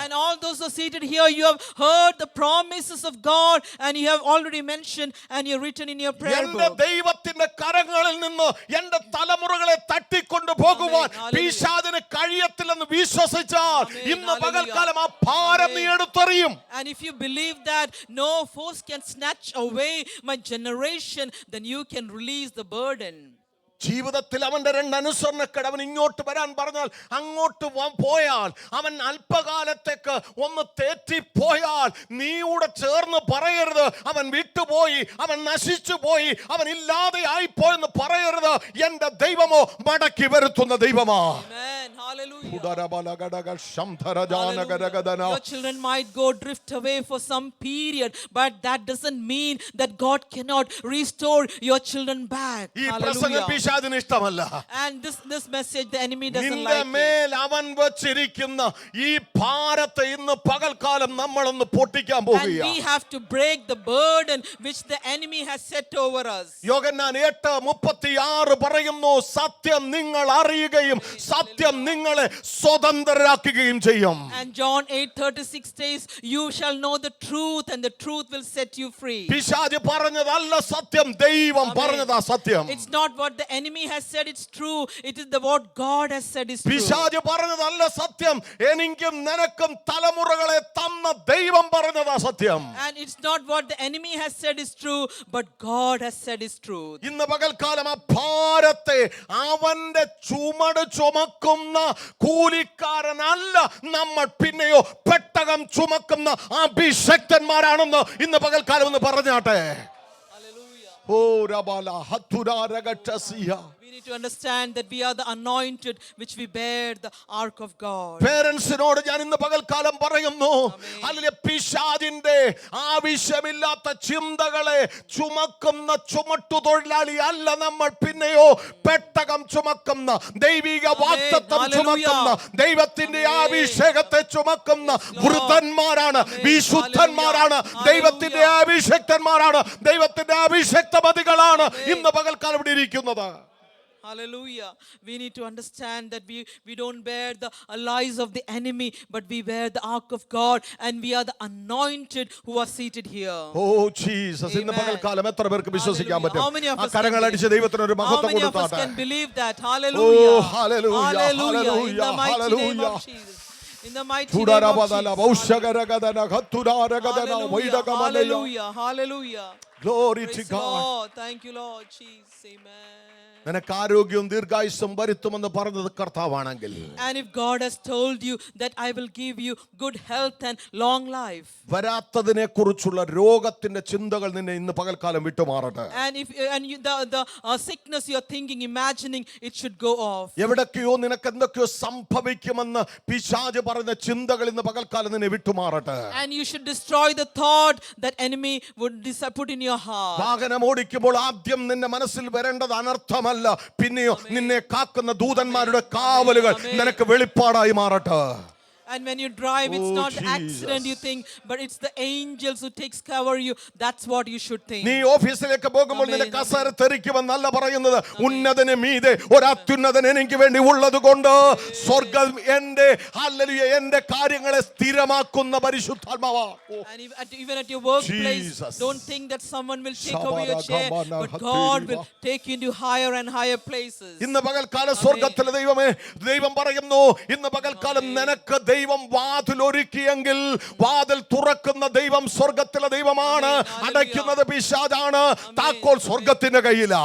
And all those who are seated here, you have heard the promises of God, and you have already mentioned and you have written in your prayer എന്റെ book. ദൈവത്തിന്റെ കരങ്ങളിൽ നിന്ന് എന്റെ തലമുറകളെ തട്ടിക്കൊണ്ടു പോകുവാൻ Amen. Hallelujah. പിശാചിന് കഴിയത്തില്ലെന്ന് വിശ്വസിച്ചാൽ Amen. ഇന്ന് Hallelujah. പകൽക്കാലം ആ ഭാരം നീ Amen. എടുത്തെറിയും. And if you believe that no force can snatch away my generation, then you can release the burden. ജീവിതത്തിൽ അവന്റെ 2 അനുസരണക്കേട്, അവൻ ഇങ്ങോട്ട് വരാൻ പറഞ്ഞാൽ അങ്ങോട്ട് പോയാൽ, അവൻ അല്പകാലത്തേക്ക് ഒന്ന് തെറ്റിപ്പോയാൽ നീ കൂടെ ചേർന്ന് പറയരുത് അവൻ വിട്ടുപോയി, അവൻ നശിച്ചു പോയി, അവൻ ഇല്ലാതെ ആയിപ്പോയെന്ന് പറയരുത്. എന്റെ ദൈവമോ മടക്കി വരുത്തുന്ന ദൈവമാ. Amen. Hallelujah. Hallelujah. Your children might go drift away for some period, but that doesn't mean that God cannot restore your children back. ഈ പ്രസംഗം Hallelujah. പിശാചിന് ഇഷ്ടമല്ല. And this message the enemy doesn't നിന്റെ like it. മേൽ അവൻ വച്ചിരിക്കുന്ന ഈ ഭാരത്തെ ഇന്ന് പകൽക്കാലം നമ്മളൊന്ന് പൊട്ടിക്കാൻ And പോകുകയാണ്. we have to break the burden which the enemy has set over us. യോഹന്നാൻ 8:36 പറയുന്നു, സത്യം നിങ്ങൾ അറിയുകയും സത്യം നിങ്ങളെ സ്വതന്ത്രരാക്കുകയും ചെയ്യും. And John 8:36 says, you shall know the truth and the truth will set you free. പിശാച് പറഞ്ഞതല്ല സത്യം, ദൈവം പറഞ്ഞതാ സത്യം. It's not what the enemy has said it's true, it is the what God has said is true. പിശാച് പറഞ്ഞതല്ല സത്യം, എനിക്കും നിനക്കും തലമുറകളെ തന്ന ദൈവം പറഞ്ഞതാ സത്യം. And it's not what the enemy has said is true, but God has said is truth. ഇന്ന് പകൽക്കാലം ആ ഭാരത്തെ അവന്റെ ചുമട് ചുമക്കുന്ന കൂലിക്കാരനല്ല നമ്മൾ, പിന്നെയോ പെട്ടകം ചുമക്കുന്ന അഭിഷക്തന്മാരാണെന്ന് ഇന്ന് പകൽക്കാലം ഒന്ന് പറഞ്ഞാട്ടെ. Hallelujah. Oh രബാല ഹത്തുരാരഗട്ടസിയ. We need to understand that we are the anointed which we bear the ark of God. പേരൻസിനോട് ഞാൻ ഇന്ന് പകൽക്കാലം പറയുന്നു, അല്ലെങ്കിൽ പിശാചിന്റെ ആവശ്യമില്ലാത്ത ചിന്തകളെ ചുമക്കുന്ന ചുമട്ടുതൊഴിലാളി അല്ല നമ്മൾ, പിന്നെയോ പെട്ടകം ചുമക്കുന്ന ദൈവിക വാഗ്ദത്തം ചുമക്കുന്ന ദൈവത്തിന്റെ അഭിഷേകത്തെ ചുമക്കുന്ന വൃദ്ധന്മാരാണ്, വിശുദ്ധന്മാരാണ്, ദൈവത്തിന്റെ അഭിഷക്തന്മാരാണ്, ദൈവത്തിന്റെ അഭിഷക്തമതികളാണ് ഇന്ന് പകൽക്കാലം ഇവിടെ ഇരിക്കുന്നത്. Hallelujah. We need to understand that we don't bear the lies of the enemy, but we bear the ark of God, and we are the anointed who are seated here. Oh Jesus, ഇന്ന് Amen. പകൽക്കാലം എത്ര പേർക്ക് വിശ്വസിക്കാൻ പറ്റും? How many of ആ us കരങ്ങൾ can അടിച്ച് ദൈവത്തിന് ഒരു How മഹത്വം many of us കൊടുത്താട്ടെ. can believe that? Hallelujah. hallelujah, Hallelujah. In the hallelujah, mighty name hallelujah. of Jesus. In the mighty name of ചുടരബദല Jesus. ഭൗഷകരഗദന ഖത്തുരാരഗദന Hallelujah. വൈഡകമലയ. Hallelujah. Hallelujah. Glory to Praise the God. Lord. Thank you, Lord Jesus. Amen. നിനക്ക് ആരോഗ്യവും ദീർഘായുസ്സും വരുത്തുമെന്ന് പറഞ്ഞത് കർത്താവാണെങ്കിൽ, And if God has told you that I will give you good health and long life, വരാത്തതിനെ കുറിച്ചുള്ള രോഗത്തിന്റെ ചിന്തകൾ നിന്നെ ഇന്ന് പകൽക്കാലം വിട്ടുമാറട്ടെ. and if the sickness you're thinking, imagining, it should go off. എവിടൊക്കെയോ നിനക്ക് എന്തൊക്കെയോ സംഭവിക്കുമെന്ന് പിശാച് പറഞ്ഞ ചിന്തകൾ ഇന്ന് പകൽക്കാലം നിന്നെ വിട്ടുമാറട്ടെ. And you should destroy the thought that enemy would put in your heart. വാഹനം ഓടിക്കുമ്പോൾ ആദ്യം നിന്റെ മനസ്സിൽ വരേണ്ടത് അനർത്ഥമല്ല, പിന്നെയോ നിന്നെ കാക്കുന്ന ദൂതന്മാരുടെ കാവലുകൾ നിനക്ക് വെളിപ്പാടായി മാറട്ടെ. And when you drive, it's Oh, not the accident you Jesus. think, but it's the angels who takes cover you. That's what you should think. നീ ഓഫീസിലേക്ക് പോകുമ്പോൾ Amen, നിന്റെ amen. കസേര തെറിക്കുമെന്നല്ല പറയുന്നത്, ഉന്നതന് മീതെ ഒരു അത്യുന്നതൻ എനിക്ക് വേണ്ടി ഉള്ളത് കൊണ്ട് സ്വർഗം എന്റെ ഹല്ലേലൂയ എന്റെ കാര്യങ്ങളെ സ്ഥിരമാക്കുന്ന പരിശുദ്ധാത്മാവാ. And even at your workplace, Jesus. don't think that someone will take over your Shabara chair, gamana but God will hatiriva. take you into higher and higher places. ഇന്ന് പകൽക്കാലം സ്വർഗത്തിലെ ദൈവം പറയുന്നു, ഇന്ന് പകൽക്കാലം നിനക്ക് ദൈവം വാതിലൊരുക്കിയെങ്കിൽ വാതിൽ തുറക്കുന്ന ദൈവം സ്വർഗത്തിലെ ദൈവമാണ്, Hallelujah. അടയ്ക്കുന്നത് പിശാചാണ്, താക്കോൽ സ്വർഗത്തിന്റെ കയ്യിലാ.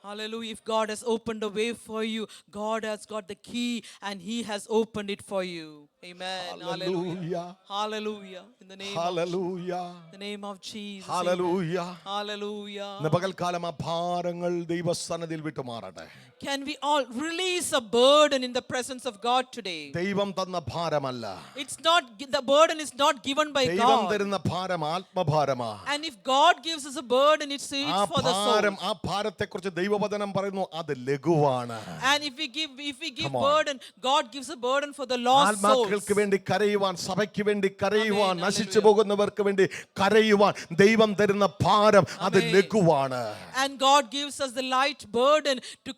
Hallelujah. If God has opened a way for you, God has got the key and He has opened it for you. Amen. Hallelujah. Hallelujah. In the name hallelujah, of the name of Jesus. Hallelujah. Amen. Hallelujah. ഇന്ന് പകൽക്കാലം ആ ഭാരങ്ങൾ ദൈവസന്നിധിയിൽ വിട്ടുമാറട്ടെ. Can we all release a burden in the presence of God today? ദൈവം തന്ന ഭാരമല്ല, It's not, the burden is not given by ദൈവം God. തരുന്ന ഭാരം ആത്മഭാരമാ. And if God gives us a burden, it's ആ for the ഭാരം, soul. ആ ഭാരത്തെ കുറിച്ച് ദൈവവചനം പറയുന്നു, അത് ലഘുവാണ്. And if we give Come on. burden, God gives a burden for the lost souls. ആത്മാക്കൾക്ക് വേണ്ടി കരയുവാൻ, സഭയ്ക്ക് വേണ്ടി കരയുവാൻ, Amen. നശിച്ചു പോകുന്നവർക്ക് വേണ്ടി കരയുവാൻ ദൈവം തരുന്ന ഭാരം അത് Amen. ലഘുവാണ്. And God gives us the light burden to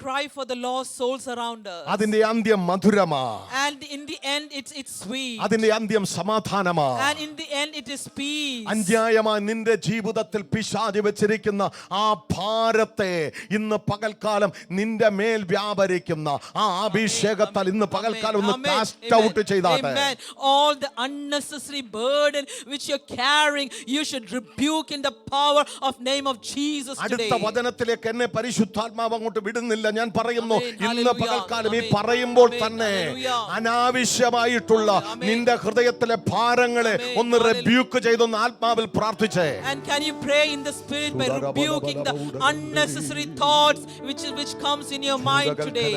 cry for the lost souls around us. അതിന്റെ അന്ത്യം മധുരമാ, And in the end, it's sweet. അതിന്റെ അന്ത്യം സമാധാനമാ. And in the end, it is peace. അന്യായമായി നിന്റെ ജീവിതത്തിൽ പിശാച് വെച്ചിരിക്കുന്ന ആ ഭാരത്തെ ഇന്ന് പകൽക്കാലം നിന്റെ മേൽ വ്യാപരിക്കുന്ന ആ അഭിഷേകത്താൽ ഇന്ന് പകൽക്കാലം ഒന്ന് കാസ്റ്റ് ഔട്ട് ചെയ്താട്ടെ. Amen. All the unnecessary burden which you're carrying, you should rebuke in the power of name of Jesus today. അടുത്ത വചനത്തിലേക്ക് എന്നെ പരിശുദ്ധാത്മാവ് അങ്ങോട്ട് വിടുന്നില്ല. ഞാൻ പറയുന്നു, Amen. ഇന്ന് Hallelujah. പകൽക്കാലം ഈ Amen. പറയുമ്പോൾ Amen. തന്നെ Hallelujah. അനാവശ്യമായിട്ടുള്ള Amen. നിന്റെ ഹൃദയത്തിലെ ഭാരങ്ങളെ Amen. ഒന്ന് റെബ്യൂക്ക് ചെയ്തൊന്ന് ആത്മാവിൽ പ്രാർത്ഥിച്ചേ. And can you pray in the spirit by rebuking the unnecessary unnecessary thoughts which comes in your mind today.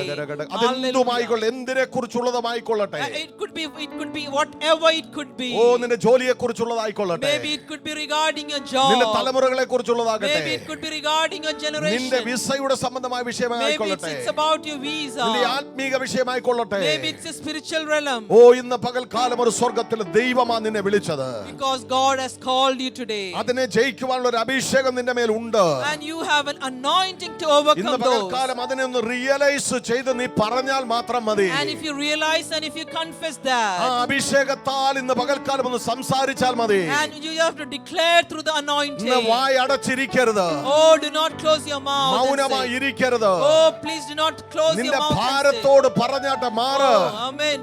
അതെന്തുമായിക്കൊള്ളട്ടെ, എന്തിനെ കുറിച്ചുള്ളതുമായിക്കൊള്ളട്ടെ. It could be whatever it could be. ഓ, നിന്റെ ജോലിയെ കുറിച്ചുള്ളതായിക്കൊള്ളട്ടെ. Maybe it could be regarding your job. നിന്റെ തലമുറകളെ കുറിച്ചുള്ളതാകട്ടെ. Maybe it could be regarding your generation. നിന്റെ വിസയുടെ സംബന്ധമായ വിഷയമായിക്കൊള്ളട്ടെ. Maybe it's about your visa. നിന്റെ ആത്മീക വിഷയമായിക്കൊള്ളട്ടെ. Maybe it's a spiritual realm. ഓ, ഇന്ന് പകൽക്കാലം ഒരു സ്വർഗ്ഗത്തിലെ ദൈവമാ നിന്നെ വിളിച്ചത്. Because God has called you today. അതിനെ ജയിക്കുവാനുള്ള ഒരു അഭിഷേകം നിന്റെ മേൽ ഉണ്ട്. And you have an anointing to overcome ഇന്ന് those. പകൽക്കാലം അതിനെ ഒന്ന് റിയലൈസ് ചെയ്ത് നീ പറഞ്ഞാൽ മാത്രം മതി. And if you realize and if you confess that. ആ അഭിഷേകത്താൽ ഇന്ന് പകൽക്കാലം ഒന്ന് സംസാരിച്ചാൽ മതി. And you have to declare through the anointing. ഇന്ന് വായ അടച്ചിരിക്കരുത്. Oh, do not close your mouth. മൗനമായി ഇരിക്കരുത്. Oh, please do not close your നിന്റെ mouth. ഭാരത്തോട് പറഞ്ഞാട്ടെ മാറ്. Oh, amen.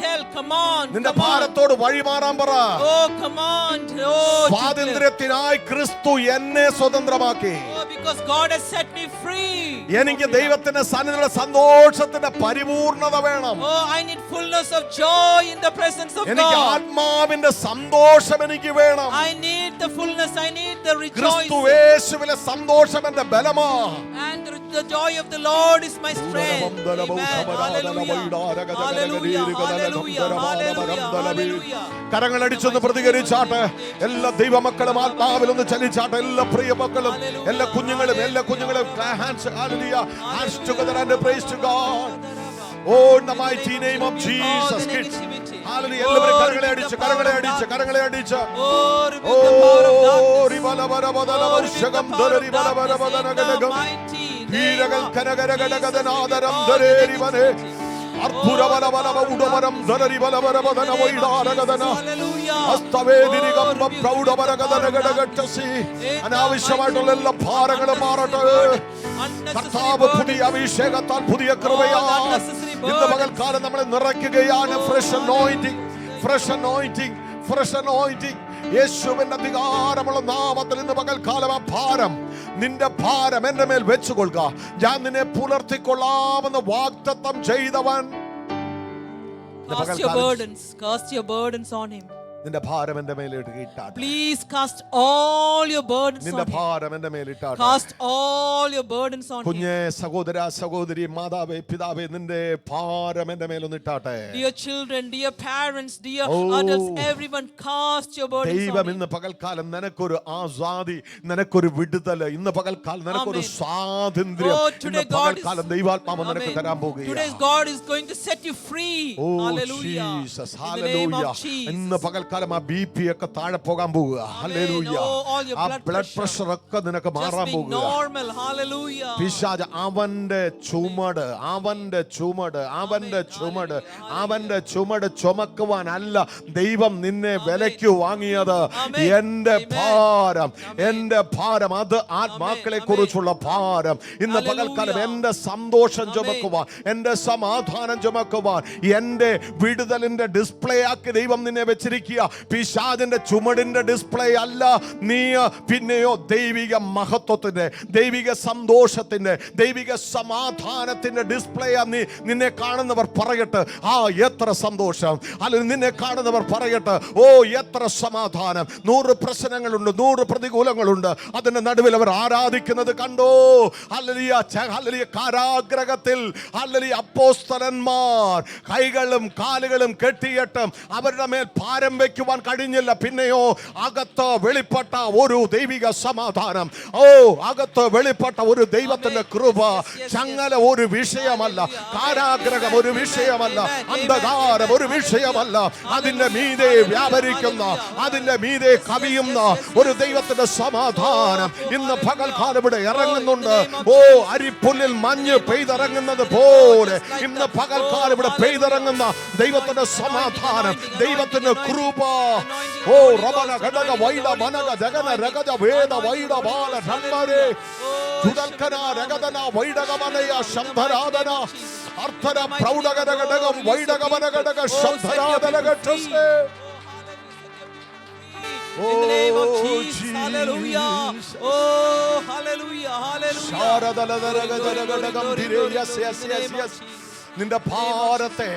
Tell, come on. നിന്റെ ഭാരത്തോട് വഴിമാറാൻ പറ. Oh, come on. Oh, സ്വാതന്ത്ര്യത്തിനായി ക്രിസ്തു എന്നെ സ്വതന്ത്രമാക്കി. oh, because God has set me free. എനിക്ക് ദൈവത്തിന്റെ സന്നിധിയിലെ സന്തോഷത്തിന്റെ പരിപൂർണത വേണം. Oh, I need fullness of joy in the presence of എനിക്ക് God. ആത്മാവിന്റെ സന്തോഷം എനിക്ക് വേണം. I need the fullness. I need the ക്രിസ്തു rejoicing. യേശുവിലെ സന്തോഷം എന്റെ ബലമാ. And the joy of the Lord is my strength. Amen. Hallelujah. Hallelujah. കരങ്ങളടിച്ചൊന്ന് പ്രതികരിച്ചാട്ടെ. എല്ലാ ദൈവമക്കളും ആത്മാവിലൊന്ന് ചലിച്ചാട്ടെ. എല്ലാ പ്രിയ മക്കളും, എല്ലാ കുഞ്ഞുങ്ങളും hands together and praise to God. Oh, in the mighty name of Jesus. Hallelujah. എല്ലാവരും കരങ്ങളെ അടിച്ച്. Oh, rebuke the power of darkness. Mighty name of Jesus. അനാവശ്യമായിട്ടുള്ള എല്ലാ ഭാരങ്ങളും മാറട്ടെ. കർത്താവ് പുതിയ അഭിഷേകത്താൽ പുതിയ കൃപയാൽ ഇന്ന് പകൽക്കാലം നമ്മളെ നിറയ്ക്കുകയാണ്. ഫ്രഷ് അനോയിന്റിംഗ് യേശുവിന്റെ അധികാരമുള്ള നാമത്തിൽ ഇന്ന് പകൽക്കാലം ആ ഭാരം, നിന്റെ ഭാരം എന്റെ മേൽ വെച്ചുകൊള്ളുക. ഞാൻ നിന്നെ പുലർത്തിക്കൊള്ളാമെന്ന് വാഗ്ദത്തം ചെയ്തവൻ. Cast your burdens on him. നിന്റെ ഭാരം എന്റെ മേലിട്ടാട്ടെ. Please cast all your burdens നിന്റെ on him. ഭാരം എന്റെ മേലിട്ടാട്ടെ. Cast all your burdens on him. കുഞ്ഞേ, സഹോദര, സഹോദരി, മാതാവേ, പിതാവേ, നിന്റെ ഭാരം എന്റെ മേലൊന്നിട്ടാട്ടെ. Dear children, dear parents, dear adults, everyone cast your burdens on ദൈവം him. ഇന്ന് പകൽക്കാലം നിനക്കൊരു ആസാദി, നിനക്കൊരു വിടുതൽ, ഇന്ന് പകൽക്കാലം നിനക്കൊരു സ്വാതന്ത്ര്യം ഇന്ന് പകൽക്കാലം ദൈവാത്മാവ് നിനക്ക് തരാൻ പോകുകയാണ്. Today's God is going to set you free. Hallelujah. Jesus, In the name of hallelujah. Jesus. ഇന്ന് പകൽക്കാലം ആ BP ഒക്കെ താഴെ പോകാൻ പോവുക. ഹല്ലേലൂയ. ആ ബ്ലഡ് പ്രഷർ ഒക്കെ നിനക്ക് മാറാൻ Just being പോകുക. normal. Hallelujah. പിശാച് അവന്റെ ചുമട് ചുമക്കുവാനല്ല ദൈവം നിന്നെ വിലയ്ക്ക് വാങ്ങിയത്. എന്റെ ഭാരം അത് ആത്മാക്കളെ കുറിച്ചുള്ള ഭാരം. ഇന്ന് പകൽക്കാലം എന്റെ സന്തോഷം ചുമക്കുവാൻ, എന്റെ സമാധാനം ചുമക്കുവാൻ, എന്റെ വിടുതലിന്റെ ഡിസ്പ്ലേ ആക്കി ദൈവം നിന്നെ വെച്ചിരിക്കുക. പിശാചിന്റെ ചുമടിന്റെ ഡിസ്പ്ലേ അല്ല നീ. പിന്നെയോ ദൈവിക മഹത്വത്തിന്റെ, ദൈവിക സന്തോഷത്തിന്റെ, ദൈവിക സമാധാനത്തിന്റെ ഡിസ്പ്ലേ നിന്നെ കാണുന്നവർ പറയട്ടെ, ആ എത്ര സന്തോഷം. അല്ലെങ്കിൽ നിന്നെ കാണുന്നവർ പറയട്ടെ, ഓ എത്ര സമാധാനം. 100 പ്രശ്നങ്ങളുണ്ട്, 100 പ്രതികൂലങ്ങളുണ്ട്, അതിന്റെ നടുവിൽ അവർ ആരാധിക്കുന്നത് കണ്ടോ. ഹല്ലേലൂയ. കാരാഗ്രഹത്തിൽ അപ്പോസ്തലന്മാർ കൈകളും കാലുകളും കെട്ടിയിട്ട് അവരുടെ മേൽ ഭാരം വയ്ക്കുവാൻ കഴിഞ്ഞില്ല. പിന്നെയോ അകത്ത് വെളിപ്പെട്ട ഒരു ദൈവിക സമാധാനം, അകത്ത് വെളിപ്പെട്ട ഒരു ദൈവത്തിന്റെ കൃപ. ചങ്ങല ഒരു വിഷയമല്ല, കാരാഗ്രഹം ഒരു വിഷയമല്ല, അന്ധകാരം ഒരു വിഷയമല്ല. അതിന്റെ മീതെ വ്യാപരിക്കുന്ന, അതിന്റെ മീതെ കവിയുന്ന ഒരു ദൈവത്തിന്റെ സമാധാനം ഇന്ന് പകൽക്കാലം ഇവിടെ ഇറങ്ങുന്നുണ്ട്. അരിപ്പുല്ലിൽ മഞ്ഞ് പെയ്തിറങ്ങുന്നത് പോലെ ഇന്ന് പകൽക്കാലം ഇവിടെ പെയ്തിറങ്ങുന്ന ദൈവത്തിന്റെ സമാധാനം, ദൈവത്തിന്റെ കൃപ. റബന ഘടക വൈഡ മനക ജഗന രഗജ വേദ വൈഡ ബാല ധന്മരേ ചുടൽക്കന രഗദന വൈഡകമനയ ശംഭരാധന അർത്ഥന പ്രൗഢകന ഘടകം വൈഡകമന ഘടക ശംഭരാധന ഘട്ടസേ. In the name of Jesus. Hallelujah. Oh, hallelujah. Hallelujah. നിന്റെ ഭാരത്തെ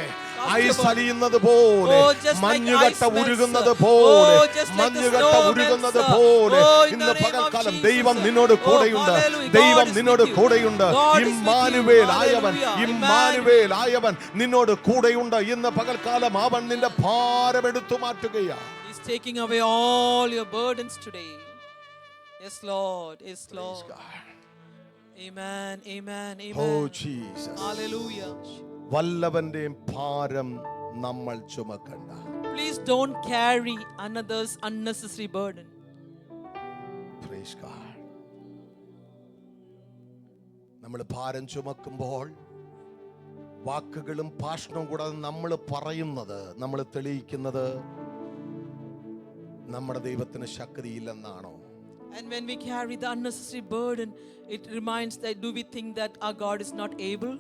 ഐസ് അലിയുന്നത് പോലെ, Oh, just like മഞ്ഞുകട്ട ice melts. ഉരുകുന്നത് പോലെ, Oh, just like the മഞ്ഞുകട്ട snow ഉരുകുന്നത് melts. പോലെ Oh, in ഇന്ന് the name of പകൽക്കാലം Jesus. ദൈവം നിന്നോട് Oh, കൂടെയുണ്ട്. hallelujah. ദൈവം God is നിന്നോട് with you. കൂടെയുണ്ട്. God is with you. Emmanuel ആയവൻ, Hallelujah. ഇമ്മാനുവേൽ ആയവൻ നിന്നോട് കൂടെയുണ്ട്. ഇന്ന് പകൽക്കാലം അവൻ നിന്റെ ഭാരം എടുത്തു മാറ്റുകയാണ്. He's taking away all your burdens today. Yes, Lord. Yes, Praise Lord. God. Amen. Amen. Oh Amen. Jesus. Hallelujah. വല്ലവന്റെയും ഭാരം നമ്മൾ ചുമക്കണ്ട. Please don't carry another's unnecessary burden. Praise God. നമ്മൾ ഭാരം ചുമക്കുമ്പോൾ വാക്കുകളും ഭാഷണവും കൂടാതെ നമ്മൾ പറയുന്നത്, നമ്മൾ തെളിയിക്കുന്നത് നമ്മുടെ ദൈവത്തിന് ശക്തിയില്ലെന്നാണോ? And when we carry the unnecessary burden, it reminds that do we think that our God is not able?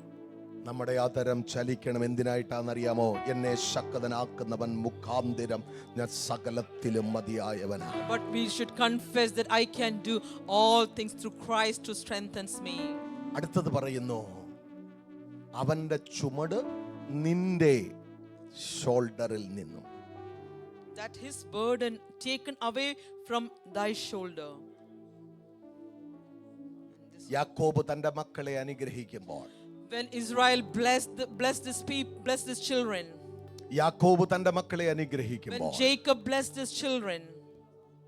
നമ്മുടെ ആ തരം ചലിക്കണം. എന്തിനായിട്ടാണെന്നറിയാമോ? എന്നെ ശക്തനാക്കുന്നവൻ മുഖാന്തിരം ഞാൻ സകലത്തിലും മതിയായവനാണ്. But we should confess that I can do all things through Christ who strengthens me. അടുത്തത് പറയുന്നു, അവന്റെ ചുമട് നിന്റെ ഷോൾഡറിൽ നിന്നും, That his burden taken away from thy shoulder. യാക്കോബ് തന്റെ മക്കളെ അനുഗ്രഹിക്കുമ്പോൾ, When Israel blessed his children, യാക്കോബ് തന്റെ മക്കളെ when അനുഗ്രഹിക്കുമ്പോൾ Jacob blessed his children,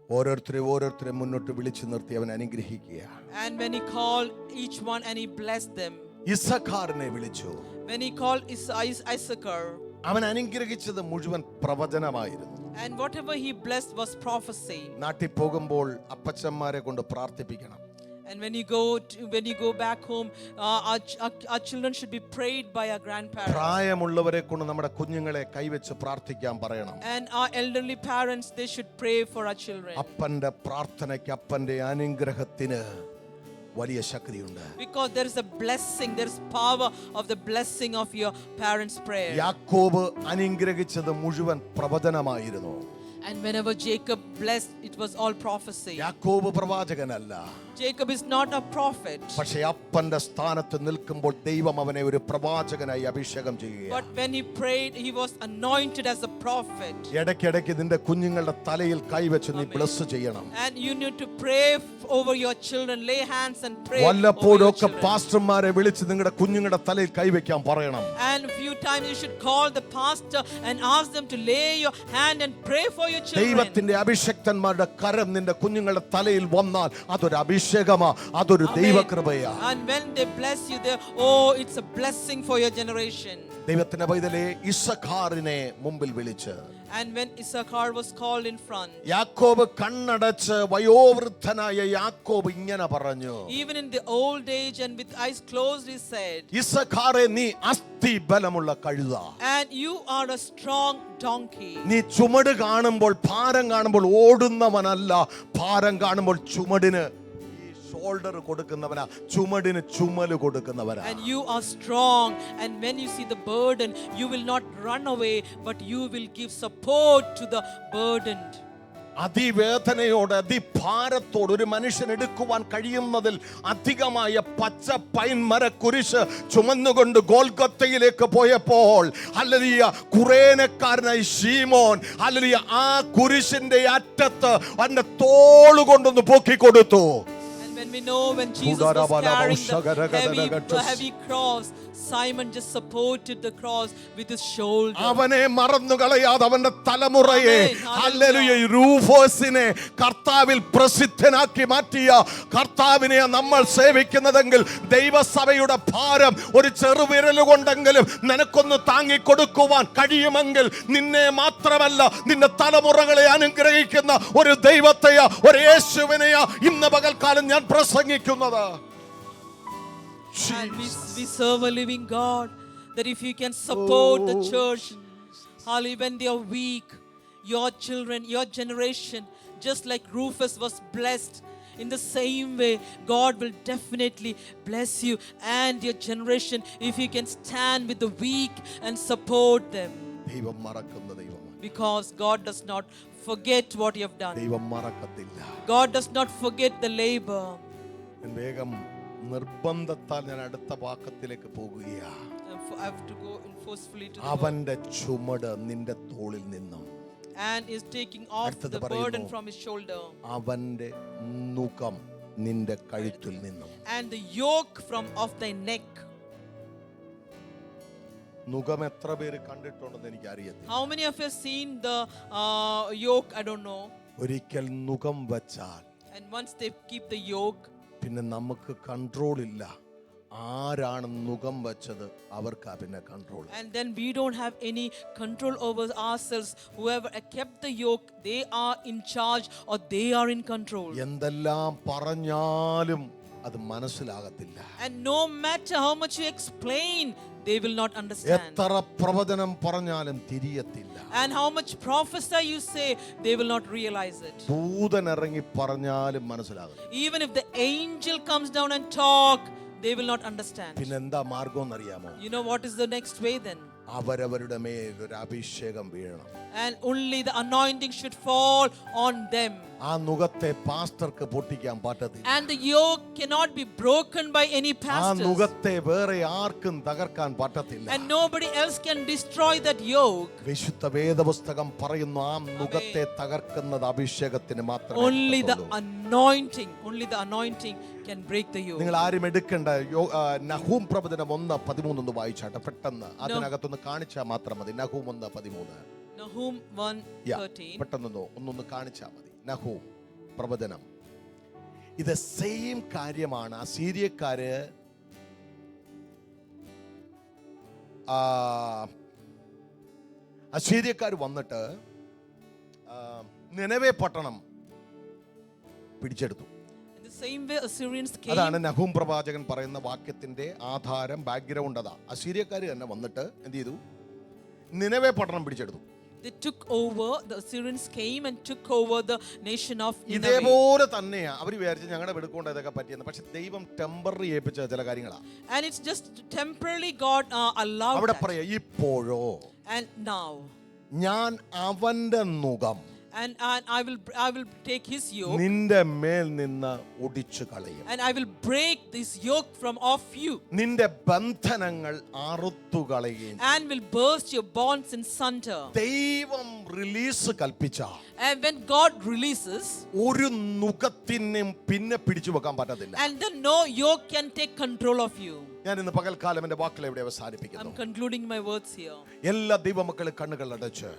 ഓരോരുത്തരെ മുന്നോട്ട് വിളിച്ചു നിർത്തി അവൻ അനുഗ്രഹിക്കുകയാണ്. and when he called each one and he blessed them, ഇസ്സഖാറിനെ വിളിച്ചു. when he called Issachar, അവൻ അനുഗ്രഹിച്ചത് മുഴുവൻ പ്രവചനമായിരുന്നു. and whatever he blessed was prophecy. നാട്ടിൽ പോകുമ്പോൾ അപ്പച്ചന്മാരെ കൊണ്ട് പ്രാർത്ഥിപ്പിക്കണം. And when you go back home, our children should be prayed by our grandparents. പ്രായമുള്ളവരെ കൊണ്ട് നമ്മുടെ കുഞ്ഞുങ്ങളെ കൈവച്ച് പ്രാർത്ഥിക്കാൻ പറയണം. And our elderly parents, they should pray for our children. അപ്പന്റെ പ്രാർത്ഥനയ്ക്ക്, അപ്പന്റെ അനുഗ്രഹത്തിന് വലിയ ശക്തിയുണ്ട്. Because there is a blessing, there is power of the blessing of your parents' prayer. യാക്കോബ് അനുഗ്രഹിച്ചത് മുഴുവൻ പ്രവചനമായിരുന്നു. And whenever Jacob blessed, it was all prophecy. യാക്കോബ് പ്രവാചകനല്ല. Jacob is not a prophet. പക്ഷേ അപ്പന്റെ സ്ഥാനത്ത് നിൽക്കുമ്പോൾ ദൈവം അവനെ ഒരു പ്രവാചകനായി അഭിഷേകം ചെയ്യുകയാണ്. But when he prayed, he was anointed as a prophet. ഇടയ്ക്കിടയ്ക്ക് നിന്റെ കുഞ്ഞുങ്ങളുടെ തലയിൽ കൈവച്ച് നീ ബ്ലസ് ചെയ്യണം. And you need to pray over your children, lay hands and pray over your വല്ലപ്പോഴൊക്കെ children. പാസ്റ്റർമാരെ വിളിച്ച് നിങ്ങളുടെ കുഞ്ഞുങ്ങളുടെ തലയിൽ കൈവയ്ക്കാൻ പറയണം. And a few times you should call the pastor and ask them to lay your hand and pray for your children. ദൈവത്തിന്റെ അഭിഷക്തന്മാരുടെ കരം നിന്റെ കുഞ്ഞുങ്ങളുടെ തലയിൽ വന്നാൽ അതൊരു അഭിഷേകമാ, അതൊരു ദൈവകൃപയാ. And when they bless you, oh, it's a blessing for your generation. ദൈവത്തിന്റെ പൈതലെ ഇസ്സഖാറിനെ മുമ്പിൽ വിളിച്ച്, And when Issachar was called in front, യാക്കോബ് കണ്ണടച്ച് വയോവൃദ്ധനായ യാക്കോബ് ഇങ്ങനെ പറഞ്ഞു, even in the old age and with eyes closed, he said, ഇസ്സഖാറെ, നീ അസ്ഥി ബലമുള്ള കഴുത. and you are a strong donkey. നീ ചുമട് കാണുമ്പോൾ, ഭാരം കാണുമ്പോൾ ഓടുന്നവനല്ല, ഭാരം കാണുമ്പോൾ ചുമടിന് shoulder കൊടുക്കുന്നവനാ, ചുമടിന് ചുമല് കൊടുക്കുന്നവനാ. And you are strong, and when you see the burden, you will not run away, but you will give support to the burdened. അതിവേദനയോടെ, അതിഭാരത്തോട് ഒരു മനുഷ്യൻ എടുക്കുവാൻ കഴിയുന്നതിൽ അധികമായ പച്ച പൈൻ മര കുരിശ് ചുമന്നുകൊണ്ട് ഗോൽഗൊത്തയിലേക്ക് പോയപ്പോൾ, ഹല്ലേലൂയ, കുറേനക്കാരനായി ശീമോൻ, ഹല്ലേലൂയ, ആ കുരിശിന്റെ അറ്റത്ത് അവന്റെ തോളുകൊണ്ടൊന്ന് പൊക്കിക്കൊടുത്തു. When we know when Jesus was carrying the heavy cross, Simon just supported the cross with his shoulder. അവനെ മറന്നു കളയാതെ അവന്റെ തലമുറയെ, Amen. ഹല്ലേലൂയ, റൂഫോസിനെ കർത്താവിൽ പ്രസിദ്ധനാക്കി മാറ്റിയ കർത്താവിനെ നമ്മൾ സേവിക്കുന്നതെങ്കിൽ ദൈവസഭയുടെ ഭാരം ഒരു ചെറുവിരൽ കൊണ്ടെങ്കിലും നിനക്കൊന്ന് താങ്ങിക്കൊടുക്കുവാൻ കഴിയുമെങ്കിൽ നിന്നെ മാത്രമല്ല നിന്റെ തലമുറകളെ അനുഗ്രഹിക്കുന്ന ഒരു ദൈവത്തെയാ, ഒരു യേശുവിനെയാ ഇന്ന് പകൽക്കാലം ഞാൻ പ്രസംഗിക്കുന്നത്. And we serve a living God, that if you can support the church, hallelujah, when they are weak, your children, your generation, just like Rufus was blessed, in the same way God will definitely bless you and your generation if you can stand with the weak and support them. ദൈവം മറക്കുന്ന ദൈവമാണ്. Because God does not forget what you have done. ദൈവം മറക്കത്തില്ല. God does not forget the labor. വേഗം നിർബന്ധത്താൽ ഞാൻ അടുത്ത വാക്യത്തിലേക്ക് പോകുകയാ. I have to go forcefully to the അവന്റെ ചുമട് നിന്റെ തോളിൽ നിന്നും, and is taking off അടുത്തത് the പറയുന്നു, burden from his shoulder, അവന്റെ നുകം നിന്റെ കഴുത്തിൽ നിന്നും. and the yoke from off thy neck. നുകം എത്ര പേര് കണ്ടിട്ടുണ്ടെന്ന് എനിക്ക് അറിയത്തില്ല. How many of you have seen the yoke? I don't know. ഒരിക്കൽ നുകം വച്ചാൽ And once they keep the yoke, പിന്നെ നമുക്ക് കൺട്രോൾ ഇല്ല. ആരാണ് നുകം വെച്ചത് അവർക്കാ പിന്നെ control. and then we don't have any control over ourselves. Whoever kept the yoke, they are in charge or they are in control. എന്തെല്ലാം പറഞ്ഞാലും അത് മനസ്സിലാകത്തില്ല. And no matter how much you explain, they will not understand. എത്ര പ്രവചനം പറഞ്ഞാലും തിരിയത്തില്ല. And how much prophesy you say, they will not realize it. ദൂതൻ ഇറങ്ങി പറഞ്ഞാലും മനസ്സിലാകും. Even if the angel comes down and talk, they will not understand. പിന്നെ എന്താ മാർഗം എന്നറിയാമോ? You know what is the next way then? അവരവരുടെ മേൽ ഒരു അഭിഷേകം വീഴണം. And only the anointing should fall on them. ആ നുകത്തെ പാസ്റ്റർക്ക് പൊട്ടിക്കാൻ പറ്റത്തില്ല. And the yoke cannot be broken by any ആ pastors. നുകത്തെ വേറെ ആർക്കും തകർക്കാൻ പറ്റത്തില്ല. And nobody else can destroy that yoke. വിശുദ്ധ വേദപുസ്തകം പറയുന്നു ആ നുകത്തെ തകർക്കുന്നത് അഭിഷേകത്തിന് മാത്രമേ Only the പറ്റത്തുള്ളൂ. anointing can break the yoke. നിങ്ങൾ ആരും എടുക്കേണ്ട. നഹൂം പ്രവചനം 1:13 വായിച്ചാട്ടെ പെട്ടെന്ന്. അതിനകത്തൊന്ന് കാണിച്ചാൽ മാത്രം മതി. നഹൂം 1:13. Nahum 1:13. പെട്ടെന്നോ ഒന്നൊന്ന് കാണിച്ചാൽ മതി. നഹൂം പ്രവചനം. ഇത് സെയിം കാര്യമാണ്. അസീര്യക്കാര് വന്നിട്ട് നിനവേ പട്ടണം പിടിച്ചെടുത്തു. In the same way Assyrians came. അതാണ് നഹൂം പ്രവാചകൻ പറയുന്ന വാക്യത്തിന്റെ ആധാരം, ബാക്ക്ഗ്രൗണ്ട് അതാ. അസീര്യക്കാര് തന്നെ വന്നിട്ട് എന്ത് ചെയ്തു? നിനവേ പട്ടണം പിടിച്ചെടുത്തു. They took over, the Assyrians came and took over the nation of Nineveh. ഇതേപോലെ തന്നെയാ അവർ വിചാരിച്ചു ഞങ്ങളുടെ വെടുക്കൊണ്ട് ഇതൊക്കെ പറ്റിയെന്ന്. പക്ഷെ ദൈവം ടെമ്പററി ഏൽപ്പിച്ച ചില കാര്യങ്ങളാ. And it's just temporarily God allowed അവിടെ that. പറയാ ഇപ്പോഴോ And now, ഞാൻ അവന്റെ നുകം and I will take his yoke, നിന്റെ മേൽ നിന്ന് ഒടിച്ചു കളയും. and I will break this yoke from off you, നിന്റെ ബന്ധനങ്ങൾ അറുത്തു കളയും. and will burst your bonds in sunder. ദൈവം റിലീസ് കൽപ്പിച്ച And when God releases, ഒരു നുകത്തിനും പിന്നെ പിടിച്ചു വെക്കാൻ പറ്റത്തില്ല. and then no yoke can take control of you. ഞാൻ ഇന്ന് പകൽക്കാലം എന്റെ വാക്കുകൾ ഇവിടെ I'm അവസാനിപ്പിക്കുന്നു. concluding my words here. എല്ലാ ദൈവമക്കളും കണ്ണുകൾ അടച്ച്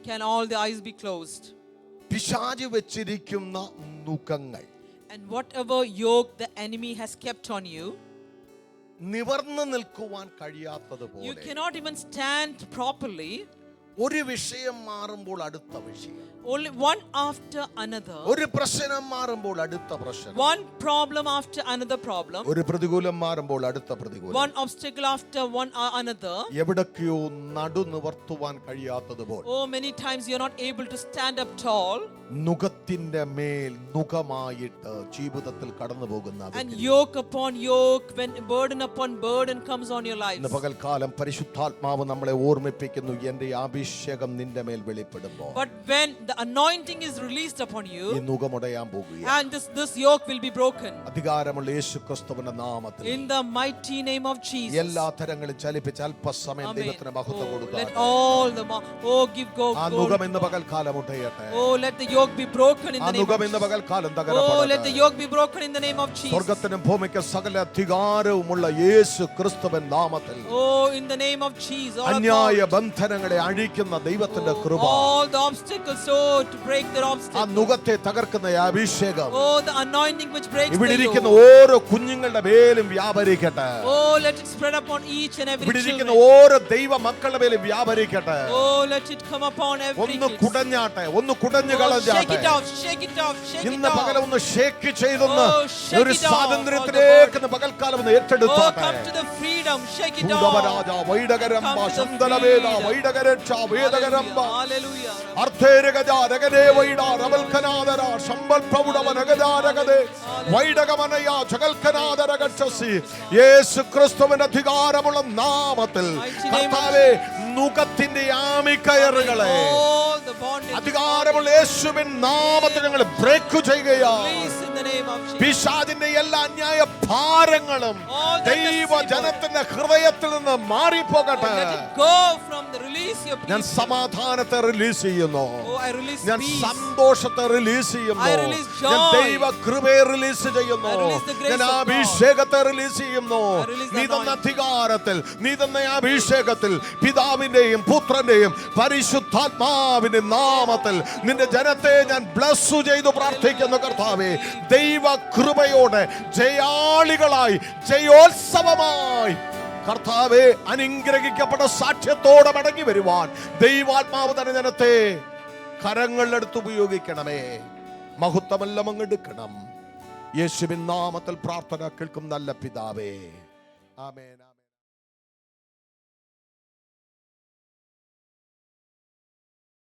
Can all the eyes be closed? പിശാച് വെച്ചിരിക്കുന്ന നുകങ്ങൾ, And whatever yoke the enemy has kept on you, നിവർന്നു നിൽക്കുവാൻ you കഴിയാത്തതുപോലെ cannot even stand properly. ഒരു വിഷയം മാറുമ്പോൾ അടുത്ത വിഷയം, Only one after another. ഒരു പ്രശ്നം മാറുമ്പോൾ അടുത്ത പ്രശ്നം, One problem after another problem. ഒരു പ്രതികൂലം മാറുമ്പോൾ അടുത്ത പ്രതികൂലം, One obstacle after one another. എവിടൊക്കെയോ നടു നിവർത്തുവാൻ കഴിയാത്തതുപോലെ Oh, many times you're not able to stand up tall. നുകത്തിന്റെ മേൽ നുകമായിട്ട് ജീവിതത്തിൽ കടന്നു പോകുന്ന And yoke upon yoke, when burden upon burden comes on your lives. ഇന്ന് പകൽക്കാലം പരിശുദ്ധാത്മാവ് നമ്മളെ ഓർമ്മിപ്പിക്കുന്നു, എന്റെ അഭിഷേകം നിന്റെ മേൽ വെളിപ്പെടുമ്പോൾ But when the anointing is released upon ഈ you, നുകമുടയാൻ പോകുകയാണ്. and this yoke will be broken. അധികാരമുള്ള യേശുക്രിസ്തുവിന്റെ നാമത്തിൽ In the mighty name of Jesus. എല്ലാ തരങ്ങളും ചലിപ്പിച്ച് അല്പസമയം Amen. ദൈവത്തിന് മഹത്വം Oh, let കൊടുക്കുക. all the give go. ആ നുകം ഇന്ന് പകൽക്കാലം ഉടയട്ടെ. Oh, let the yoke be broken in ആ the name നുകം of ഇന്ന് Jesus. പകൽക്കാലം Oh, let the തകരപ്പെടട്ടെ. yoke be broken in the name of Jesus. സ്വർഗ്ഗത്തിനും ഭൂമിക്ക് സകല അധികാരവുമുള്ള യേശു ക്രിസ്തുവിൻ നാമത്തിൽ Oh, in the name of Jesus. All അന്യായ authority. ബന്ധനങ്ങളെ അഴിക്കുന്ന ദൈവത്തിന്റെ കൃപ, All the obstacles, to break the ആ obstacles. നുകത്തെ തകർക്കുന്ന ഈ അഭിഷേകം Oh, the anointing which breaks ഇവിടെ the ഇരിക്കുന്ന yoke. ഓരോ കുഞ്ഞുങ്ങളുടെ മേലും വ്യാപരിക്കട്ടെ. Oh, let it spread upon each and every ഇവിടെ ഇരിക്കുന്ന children. ഓരോ ദൈവ മക്കളുടെ മേലും വ്യാപരിക്കട്ടെ. Oh, let it come upon every ഒന്ന് kid. കുടഞ്ഞാട്ടെ, ഒന്ന് കുടഞ്ഞു Oh, shake കളഞ്ഞാട്ടെ. it off, shake it off, shake it ഇന്ന് പകരം off. ഒന്ന് ഷേക്ക് ചെയ്തൊന്ന് Oh, shake ഒരു it off, സ്വാതന്ത്ര്യത്തിലേക്ക് ഇന്ന് പകൽക്കാലം ഒന്ന് Oh, ഏറ്റെടുത്താട്ടെ. come to the freedom, shake it off. ഭൂതവരാജ വൈഡകരംബ Come to the ശന്തലവേദ freedom. വൈഡകരക്ഷ വേദകരംബ Hallelujah. അർത്ഥേരഗജ രഗദേ വൈഡ റബൽഖനാദര ശമ്പൽപ്രൗഢവനഗജാരഗദേ വൈഡകമനയ ജഗൽഖനാദരഗക്ഷസി യേശു ക്രിസ്തുവിന്റെ അധികാരമുള്ള നാമത്തിൽ കർത്താവേ നുകത്തിന്റെ ആമിക്കയറുകളെ All the bondage. അധികാരമുള്ള യേശുവിൻ നാമത്തിൽ ഞങ്ങൾ ബ്രേക്ക് ചെയ്യുകയാണ്. Release in the name of Jesus. പിശാചിന്റെ എല്ലാ അന്യായ ഭാരങ്ങളും All that the ദൈവജനത്തിന്റെ ഹൃദയത്തിൽ നിന്ന് മാറിപ്പോകട്ടെ. Let it go from the release your ഞാൻ peace. സമാധാനത്തെ റിലീസ് ചെയ്യുന്നു. Oh, I release ഞാൻ peace. സന്തോഷത്തെ റിലീസ് ചെയ്യുന്നു. I release joy. ഞാൻ ദൈവ കൃപയെ റിലീസ് ചെയ്യുന്നു. I release the grace ഞാൻ of God. അഭിഷേകത്തെ റിലീസ് ചെയ്യുന്നു. I release the നീ തന്ന anointing. അധികാരത്തിൽ, നീ തന്ന അഭിഷേകത്തിൽ, പിതാവിന്റെയും പുത്രന്റെയും പരിശുദ്ധാത്മാവിന്റെ നാമത്തിൽ നിന്റെ ജനത്തെ ഞാൻ ബ്ലസ് ചെയ്തു പ്രാർത്ഥിക്കുന്നു കർത്താവേ. ദൈവ കൃപയോടെ ജയാളികളായി, ജയോത്സവമായി കർത്താവേ, അനുഗ്രഹിക്കപ്പെട്ട സാക്ഷ്യത്തോടെ മടങ്ങി വരുവാൻ ദൈവാത്മാവ് തന്നെ ജനത്തെ കരങ്ങളിലെടുത്ത് ഉപയോഗിക്കണമേ. മഹത്വമെല്ലാം അങ്ങെടുക്കണം. യേശുവിൻ നാമത്തിൽ പ്രാർത്ഥന കേൾക്കും നല്ല പിതാവേ. ആമേൻ.